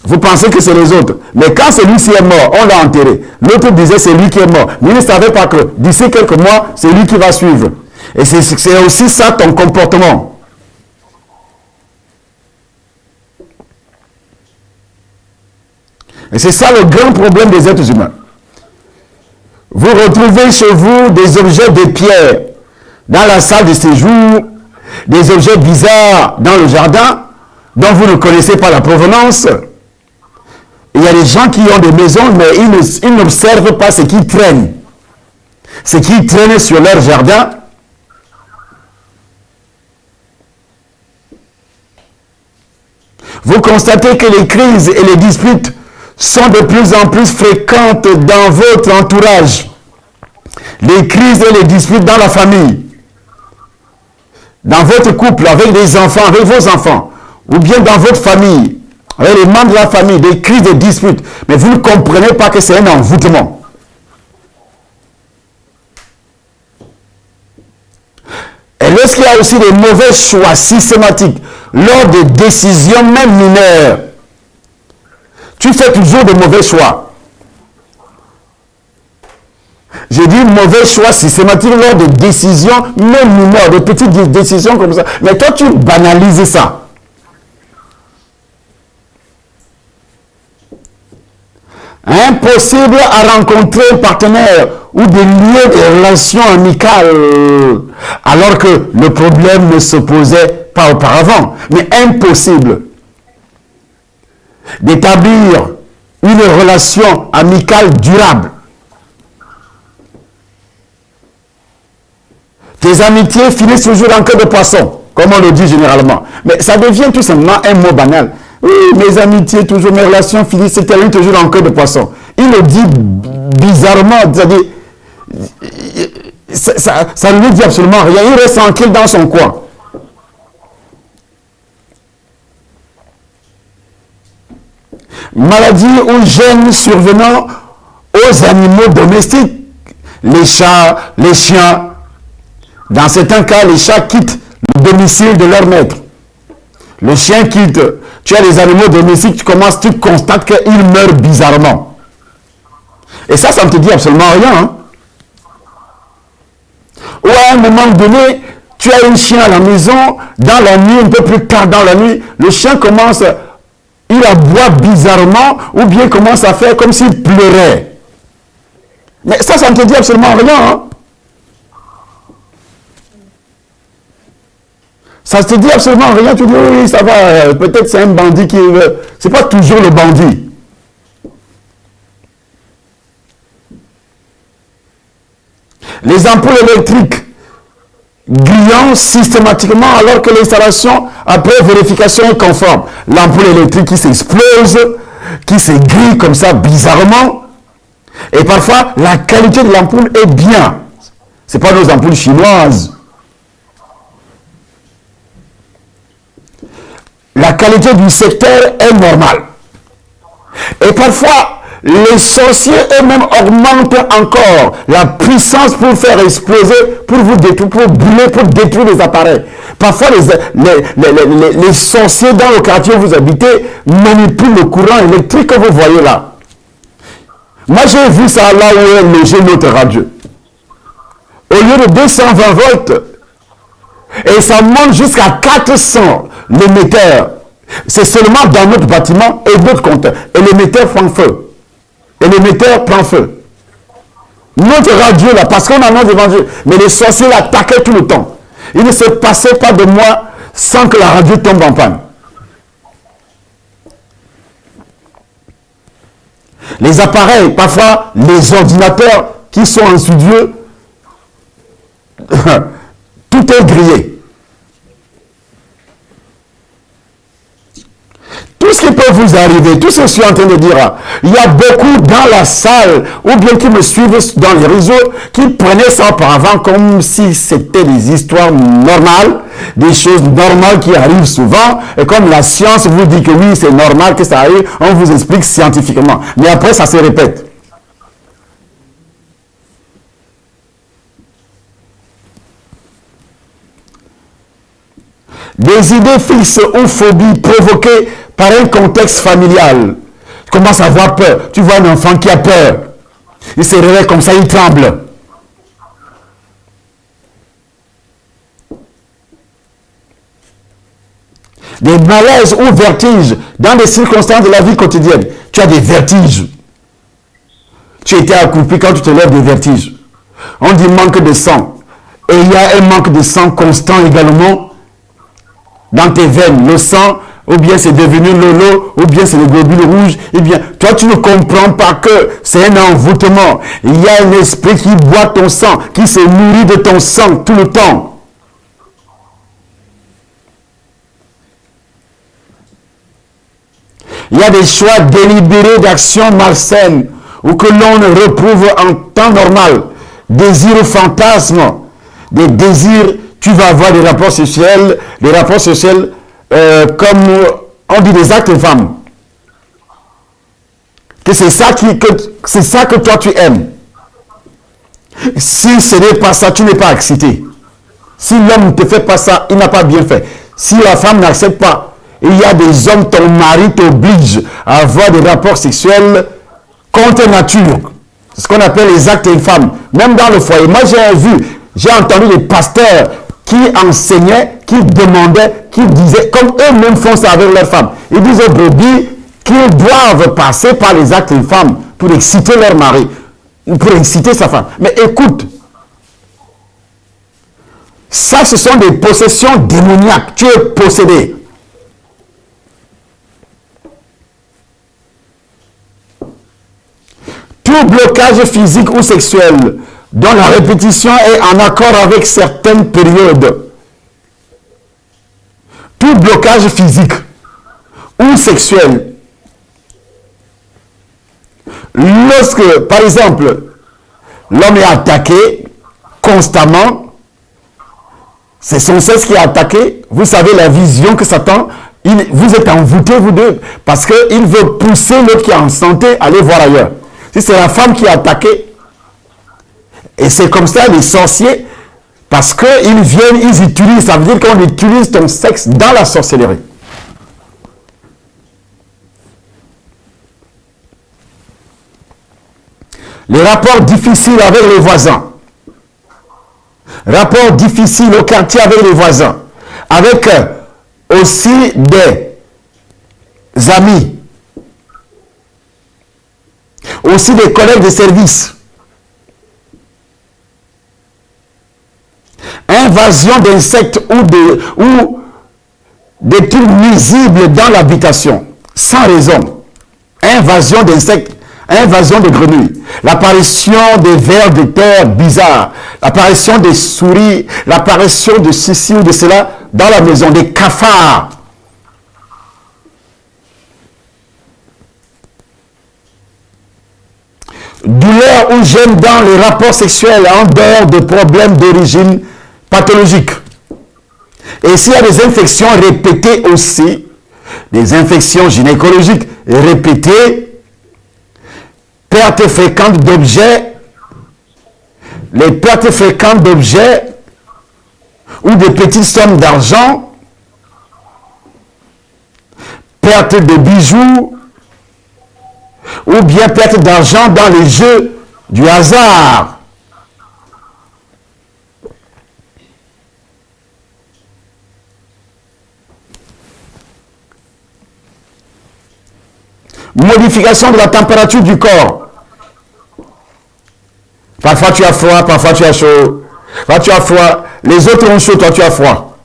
Vous pensez que c'est les autres. Mais quand celui-ci est mort, on l'a enterré. L'autre disait c'est lui qui est mort. Mais il ne savait pas que d'ici quelques mois, c'est lui qui va suivre. Et c'est aussi ça ton comportement. Et c'est ça le grand problème des êtres humains. Vous retrouvez chez vous des objets de pierre dans la salle de séjour, des objets bizarres dans le jardin dont vous ne connaissez pas la provenance. Il y a des gens qui ont des maisons, mais ils n'observent pas ce qui traîne. Ce qui traîne sur leur jardin. Vous constatez que les crises et les disputes sont de plus en plus fréquentes dans votre entourage. Les crises et les disputes dans la famille, dans votre couple, avec des enfants, avec vos enfants, ou bien dans votre famille, avec les membres de la famille, des crises, des disputes. Mais vous ne comprenez pas que c'est un envoûtement. Et lorsqu'il y a aussi des mauvais choix systématiques, lors des décisions même mineures, tu fais toujours de mauvais choix. J'ai dit mauvais choix systématique lors des décisions même mineures, de petites décisions comme ça. Mais toi, tu banalises ça. Impossible à rencontrer un partenaire ou de lier des relations amicales alors que le problème ne se posait pas auparavant. Mais impossible d'établir une relation amicale durable. Tes amitiés finissent toujours en queue de poisson, comme on le dit généralement. Mais ça devient tout simplement un mot banal. Oui, mes amitiés, toujours mes relations finissent, se terminent toujours en queue de poisson. Il le dit bizarrement, c'est-à-dire, ça ne lui dit absolument rien. Il reste tranquille dans son coin. Maladie ou gène survenant aux animaux domestiques, les chats, les chiens. Dans certains cas, les chats quittent le domicile de leur maître. Le chien quitte. Tu as les animaux domestiques, tu constates qu'ils meurent bizarrement. Et ça ne te dit absolument rien. Hein? Ou à un moment donné, tu as un chien à la maison, dans la nuit, un peu plus tard dans la nuit, le chien commence, il aboie bizarrement, ou bien commence à faire comme s'il pleurait. Mais ça ne te dit absolument rien. Hein? Ça ne te dit absolument rien. Tu dis, oui, ça va, peut-être c'est un bandit qui veut. Ce n'est pas toujours le bandit. Les ampoules électriques grillant systématiquement alors que l'installation, après vérification, est conforme. L'ampoule électrique qui s'explose, qui se grille comme ça bizarrement. Et parfois, la qualité de l'ampoule est bien. Ce n'est pas nos ampoules chinoises. La qualité du secteur est normale. Et parfois, les sorciers eux-mêmes augmentent encore la puissance pour faire exploser, pour vous détruire, pour brûler, pour détruire les appareils. Parfois, les sorciers dans le quartier où vous habitez manipulent le courant électrique que vous voyez là. Moi, j'ai vu ça là où est logé notre radio. Au lieu de 220 volts, et ça monte jusqu'à 400 l'émetteur. C'est seulement dans notre bâtiment et d'autres compteurs. Et l'émetteur prend feu. Et l'émetteur prend feu. Notre radio là, parce qu'on annonce l'évangile, mais les sorciers l'attaquaient tout le temps. Il ne se passait pas de moi sans que la radio tombe en panne. Les appareils, parfois les ordinateurs qui sont en studio, tout est grillé. Tout ce qui peut vous arriver, tout ce que je suis en train de dire, il y a beaucoup dans la salle, ou bien qui me suivent dans les réseaux, qui prenaient ça auparavant comme si c'était des histoires normales, des choses normales qui arrivent souvent, et comme la science vous dit que oui, c'est normal que ça arrive, on vous explique scientifiquement. Mais après, ça se répète. Des idées fixes ou phobies provoquées par un contexte familial. Tu commences à avoir peur. Tu vois un enfant qui a peur. Il se réveille comme ça, il tremble. Des malaises ou vertiges dans des circonstances de la vie quotidienne. Tu as des vertiges. Tu étais accroupi quand tu te lèves des vertiges. On dit manque de sang. Et il y a un manque de sang constant également dans tes veines. Le sang, ou bien c'est devenu l'eau, ou bien c'est le globule rouge. Eh bien, toi, tu ne comprends pas que c'est un envoûtement. Il y a un esprit qui boit ton sang, qui se nourrit de ton sang tout le temps. Il y a des choix délibérés d'action malsaine ou que l'on reprouve en temps normal. Désir ou fantasme. Des désirs, tu vas avoir des rapports sexuels comme on dit des actes de femmes. Que c'est ça que toi tu aimes. Si ce n'est pas ça, tu n'es pas excité. Si l'homme ne te fait pas ça, il n'a pas bien fait. Si la femme n'accepte pas, il y a des hommes, ton mari t'oblige à avoir des rapports sexuels contre nature. C'est ce qu'on appelle les actes infâmes. Même dans le foyer. Moi, j'ai entendu des pasteurs qui enseignaient, qui demandaient, qui disaient, comme eux-mêmes font ça avec leurs femmes. Ils disent aux brebis qu'ils doivent passer par les actes infâmes pour exciter leur mari, pour exciter sa femme. Mais écoute, ça, ce sont des possessions démoniaques. Tu es possédé. Tout blocage physique ou sexuel dont la répétition est en accord avec certaines périodes. Tout blocage physique ou sexuel. Lorsque, par exemple, l'homme est attaqué constamment, c'est son sexe qui est attaqué, vous savez la vision que Satan, vous êtes envoûtés vous deux, parce qu'il veut pousser l'autre qui est en santé à aller voir ailleurs. Si c'est la femme qui est attaquée, et c'est comme ça les sorciers, parce qu'ils viennent, ils utilisent, ça veut dire qu'on utilise ton sexe dans la sorcellerie. Les rapports difficiles avec les voisins. Rapports difficiles au quartier avec les voisins. Avec aussi des amis. Aussi des collègues de service. Invasion d'insectes ou des trucs nuisibles dans l'habitation, sans raison. Invasion d'insectes, invasion de grenouilles. L'apparition des vers de terre bizarres, l'apparition des souris, l'apparition de ceci ou de cela dans la maison, des cafards. Douleur ou gêne dans les rapports sexuels en dehors de problèmes d'origine pathologique. Et s'il y a des infections répétées aussi, des infections gynécologiques répétées, perte fréquente d'objets, les pertes fréquentes d'objets ou de petites sommes d'argent, perte de bijoux, ou bien perte d'argent dans les jeux du hasard. Modification de la température du corps. Parfois tu as froid, parfois tu as chaud. Parfois tu as froid. Les autres ont chaud, toi tu as froid.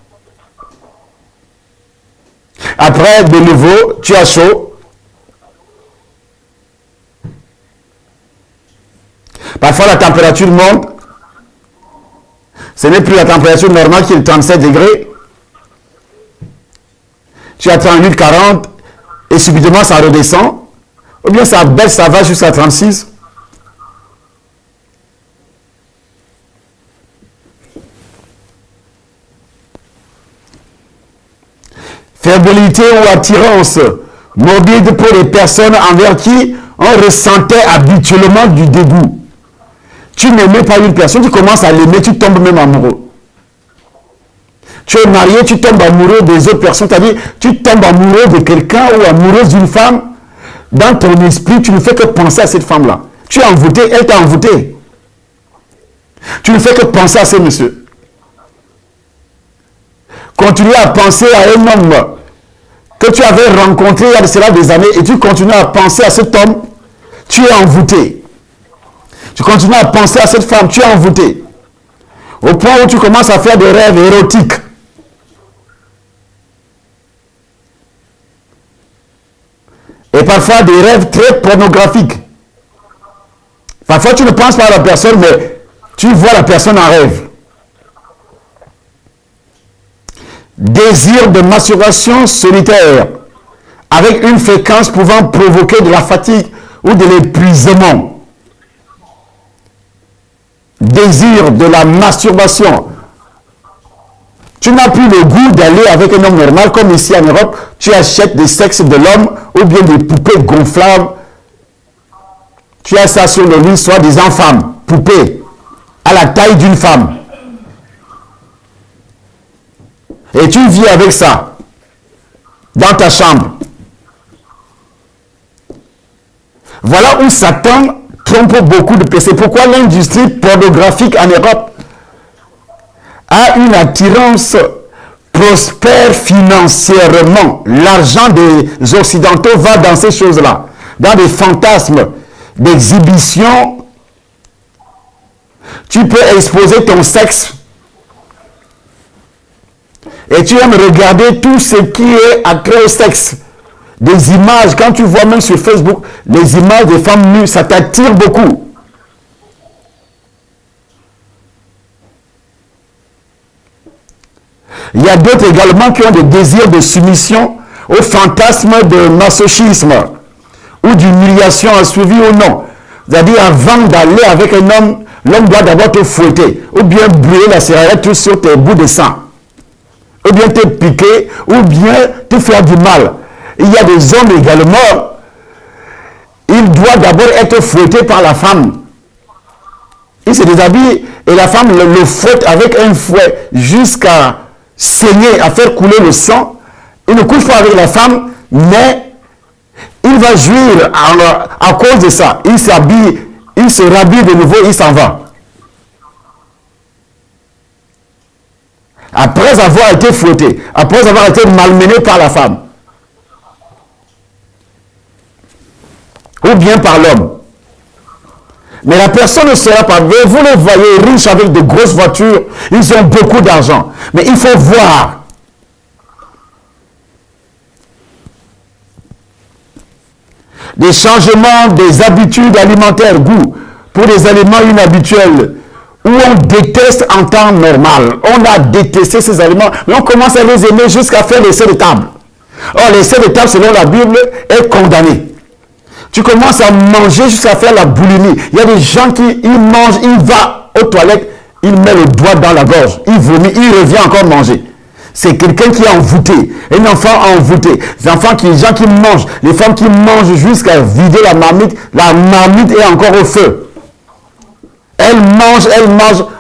Après, de nouveau, tu as chaud. Parfois la température monte. Ce n'est plus la température normale qui est de 37 degrés. Tu as 38, 40 et subitement ça redescend. Ou bien ça baisse, ça va jusqu'à 36. Fébrilité ou attirance morbide pour les personnes envers qui on ressentait habituellement du dégoût. Tu n'aimais pas une personne, tu commences à l'aimer, tu tombes même amoureux. Tu es marié, tu tombes amoureux des autres personnes, c'est-à-dire tu tombes amoureux de quelqu'un ou amoureuse d'une femme. Dans ton esprit, tu ne fais que penser à cette femme-là. Tu es envoûté, elle t'a envoûté. Tu ne fais que penser à ce monsieur. Continue à penser à un homme que tu avais rencontré il y a de cela des années et tu continues à penser à cet homme, tu es envoûté. Tu continues à penser à cette femme, tu es envoûté. Au point où tu commences à faire des rêves érotiques. Et parfois des rêves très pornographiques. Parfois tu ne penses pas à la personne, mais tu vois la personne en rêve. Désir de masturbation solitaire, avec une fréquence pouvant provoquer de la fatigue ou de l'épuisement. Désir de la masturbation. Tu n'as plus le goût d'aller avec un homme normal, comme ici en Europe, tu achètes des sexes de l'homme ou bien des poupées gonflables. Tu as ça sur le lit, soit des femmes, poupées, à la taille d'une femme. Et tu vis avec ça, dans ta chambre. Voilà où Satan trompe beaucoup de personnes. C'est pourquoi l'industrie pornographique en Europe a une attirance prospère financièrement. L'argent des Occidentaux va dans ces choses-là, dans des fantasmes d'exhibition. Tu peux exposer ton sexe et tu aimes regarder tout ce qui est attrait au sexe. Des images, quand tu vois même sur Facebook, les images des femmes nues, ça t'attire beaucoup. Il y a d'autres également qui ont des désirs de soumission au fantasme de masochisme ou d'humiliation assouvie ou non. C'est-à-dire, avant d'aller avec un homme, l'homme doit d'abord te fouetter ou bien brûler la cigarette sur tes bouts de sang, ou bien te piquer, ou bien te faire du mal. Il y a des hommes également, il doit d'abord être fouetté par la femme. Il se déshabille et la femme le fouette avec un fouet jusqu'à saigner, à faire couler le sang. Il ne couche pas avec la femme, mais il va jouir à cause de ça. Il s'habille, il se rhabille de nouveau, il s'en va. Après avoir été fouetté, après avoir été malmené par la femme, ou bien par l'homme. Mais la personne ne sera pas, vous les voyez riches avec de grosses voitures, ils ont beaucoup d'argent. Mais il faut voir. Des changements des habitudes alimentaires, goût, pour des aliments inhabituels, où on déteste en temps normal. On a détesté ces aliments, mais on commence à les aimer jusqu'à faire l'essai de table. Or, l'essai de table, selon la Bible, est condamné. Tu commences à manger jusqu'à faire la boulimie. Il y a des gens qui ils mangent, il va aux toilettes, il met le doigt dans la gorge, il vomit, il revient encore manger. C'est quelqu'un qui est envoûté, un enfant envoûté. Les enfants les gens qui mangent, les femmes qui mangent jusqu'à vider la marmite est encore au feu. Elle mange.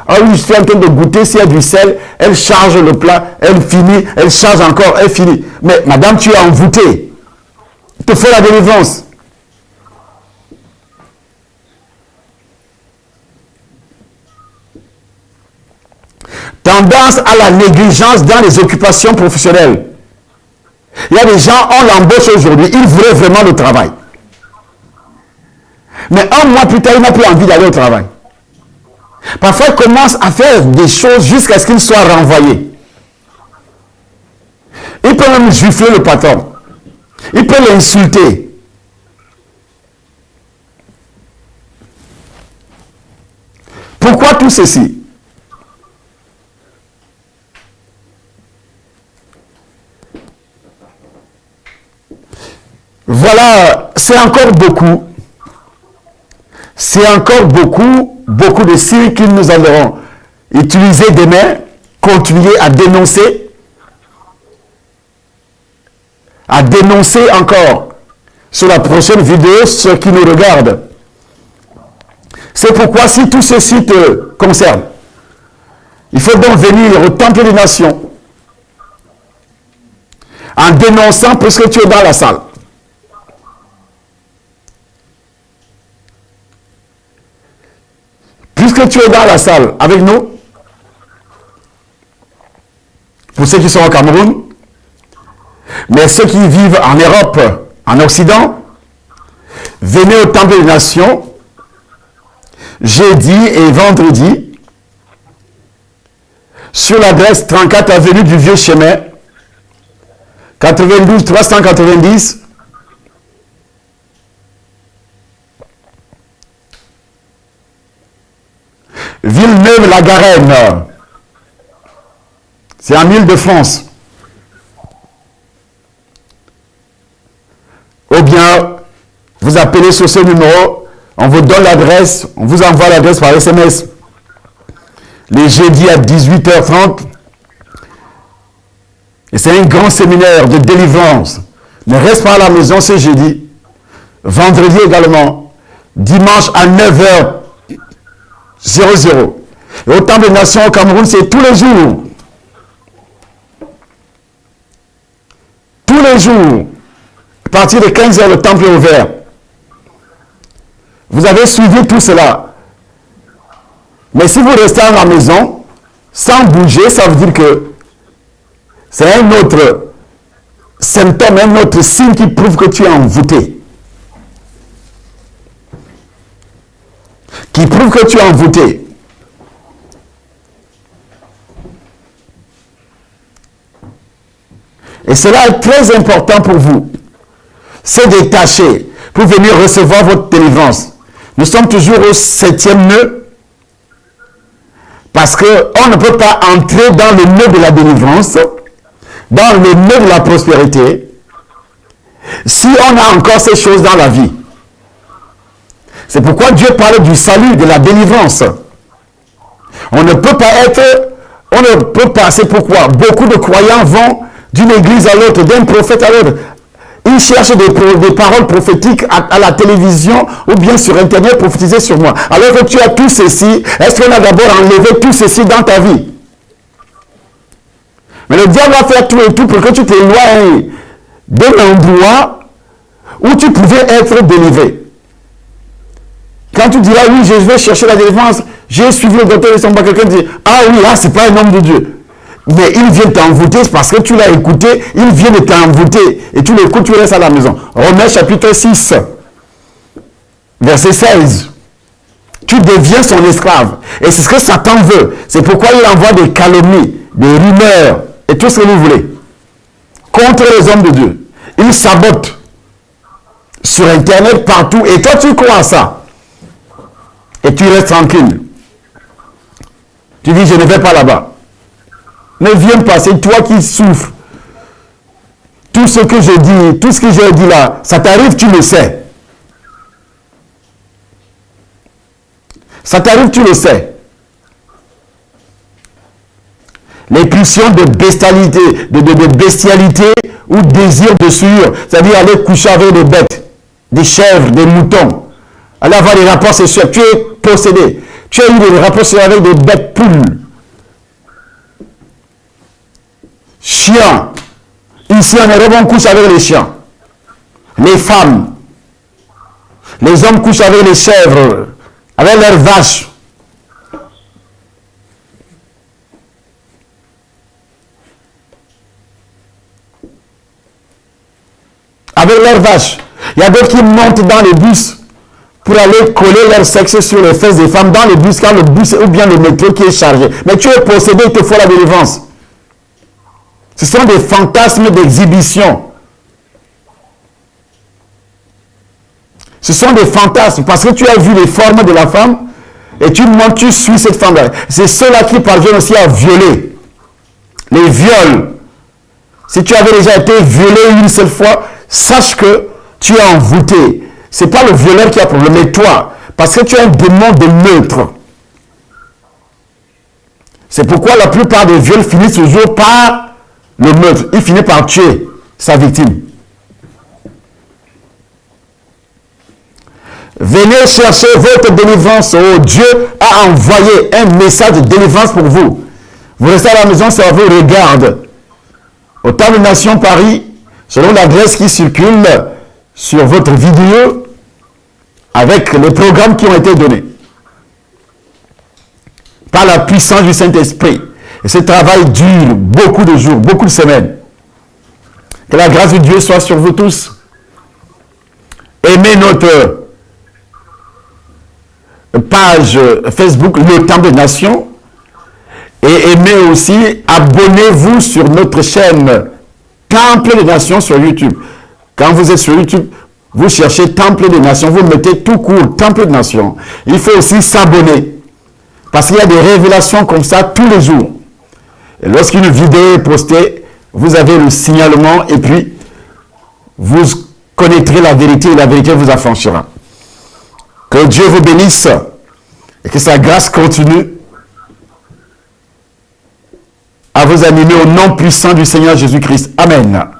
Ah oui, je suis en train de goûter s'il y a du sel. Elle charge le plat, elle finit, elle charge encore, elle finit. Mais madame, tu es envoûtée. Il te faut la délivrance. Tendance à la négligence dans les occupations professionnelles. Il y a des gens, on l'embauche aujourd'hui, ils voulaient vraiment le travail. Mais un mois plus tard, il n'a plus envie d'aller au travail. Parfois, il commence à faire des choses jusqu'à ce qu'il soit renvoyé. Il peut même gifler le patron. Il peut l'insulter. Pourquoi tout ceci? Voilà, c'est encore beaucoup. C'est encore beaucoup de signes que nous allons utiliser demain, continuer à dénoncer encore sur la prochaine vidéo ceux qui nous regardent. C'est pourquoi si tout ceci te concerne, il faut donc venir au Temple des Nations en dénonçant puisque tu es dans la salle. Puisque tu es dans la salle avec nous, pour ceux qui sont au Cameroun, mais ceux qui vivent en Europe, en Occident, venez au Temple des Nations, jeudi et vendredi, sur l'adresse 34 avenue du Vieux Chemin, 92 390, Villeneuve-la-Garenne. C'est en Île-de-France. Ou bien, vous appelez sur ce numéro, on vous donne l'adresse, on vous envoie l'adresse par SMS. Les jeudis à 18h30. Et c'est un grand séminaire de délivrance. Ne reste pas à la maison ce jeudi. Vendredi également. Dimanche à 9h00. Et au Temple des Nations au Cameroun, c'est tous les jours. Tous les jours. À partir de 15h, le temple est ouvert. Vous avez suivi tout cela. Mais si vous restez à la maison, sans bouger, ça veut dire que c'est un autre symptôme, un autre signe qui prouve que tu es envoûté. Qui prouve que tu es envoûté. Et cela est très important pour vous. C'est détaché pour venir recevoir votre délivrance. Nous sommes toujours au 7e nœud. Parce qu'on ne peut pas entrer dans le nœud de la délivrance, dans le nœud de la prospérité, si on a encore ces choses dans la vie. C'est pourquoi Dieu parle du salut, de la délivrance. On ne peut pas, c'est pourquoi beaucoup de croyants vont d'une église à l'autre, d'un prophète à l'autre. Ils cherchent des paroles prophétiques à la télévision ou bien sur Internet, prophétiser sur moi. Alors que tu as tout ceci, est-ce qu'on a d'abord enlevé tout ceci dans ta vie? Mais le diable va faire tout et tout pour que tu t'éloignes de l'endroit où tu pouvais être délivré. Quand tu diras, oui, je vais chercher la délivrance, j'ai suivi le docteur de son bas, quelqu'un dit, ah oui, là, c'est pas un homme de Dieu. Mais il vient t'envoûter parce que tu l'as écouté, il vient de t'envoûter et tu l'écoutes, tu restes à la maison. Romains chapitre 6, verset 16. Tu deviens son esclave. Et c'est ce que Satan veut. C'est pourquoi il envoie des calomnies, des rumeurs et tout ce que vous voulez contre les hommes de Dieu. Il sabote sur Internet, partout. Et toi, tu crois à ça. Et tu restes tranquille. Tu dis, je ne vais pas là-bas. Ne viens pas, c'est toi qui souffres. Tout ce que je dis, tout ce que j'ai dit là, ça t'arrive, tu le sais. Ça t'arrive, tu le sais. Les pulsions de bestialité, de bestialité ou désir de sueur, c'est-à-dire aller coucher avec des bêtes, des chèvres, des moutons, aller avoir des rapports sexuels. Tu es possédé. Tu as eu des rapports sexuels avec des bêtes poules. Chiens. Ici en Europe, on couche avec les chiens. Les femmes. Les hommes couchent avec les chèvres, avec leurs vaches. Avec leurs vaches. Il y a d'autres qui montent dans les bus pour aller coller leur sexe sur les fesses des femmes dans le bus, quand le bus ou bien le métro qui est chargé. Mais tu es possédé, il te faut la délivrance. Ce sont des fantasmes d'exhibition. Ce sont des fantasmes parce que tu as vu les formes de la femme et tu montes, tu suis cette femme-là. C'est ceux-là qui parviennent aussi à violer. Les viols. Si tu avais déjà été violé une seule fois, sache que tu es envoûté. Ce n'est pas le violeur qui a problème, mais toi. Parce que tu as un démon de neutre. C'est pourquoi la plupart des viols finissent toujours par le meurtre. Il finit par tuer sa victime. Venez chercher votre délivrance. Oh, Dieu a envoyé un message de délivrance pour vous. Vous restez à la maison, ça vous regarde. au Temple des Nations Paris, selon l'adresse qui circule sur votre vidéo, avec les programmes qui ont été donnés. Par la puissance du Saint-Esprit. Et ce travail dure beaucoup de jours, beaucoup de semaines. Que la grâce de Dieu soit sur vous tous. Aimez notre page Facebook, le Temple des Nations. Et aimez aussi, abonnez-vous sur notre chaîne Temple des Nations sur YouTube. Quand vous êtes sur YouTube, vous cherchez Temple des Nations, vous mettez tout court, Temple des Nations. Il faut aussi s'abonner. Parce qu'il y a des révélations comme ça tous les jours. Et lorsqu'une vidéo est postée, vous avez le signalement et puis vous connaîtrez la vérité et la vérité vous affranchira. Que Dieu vous bénisse et que sa grâce continue à vous animer au nom puissant du Seigneur Jésus-Christ. Amen.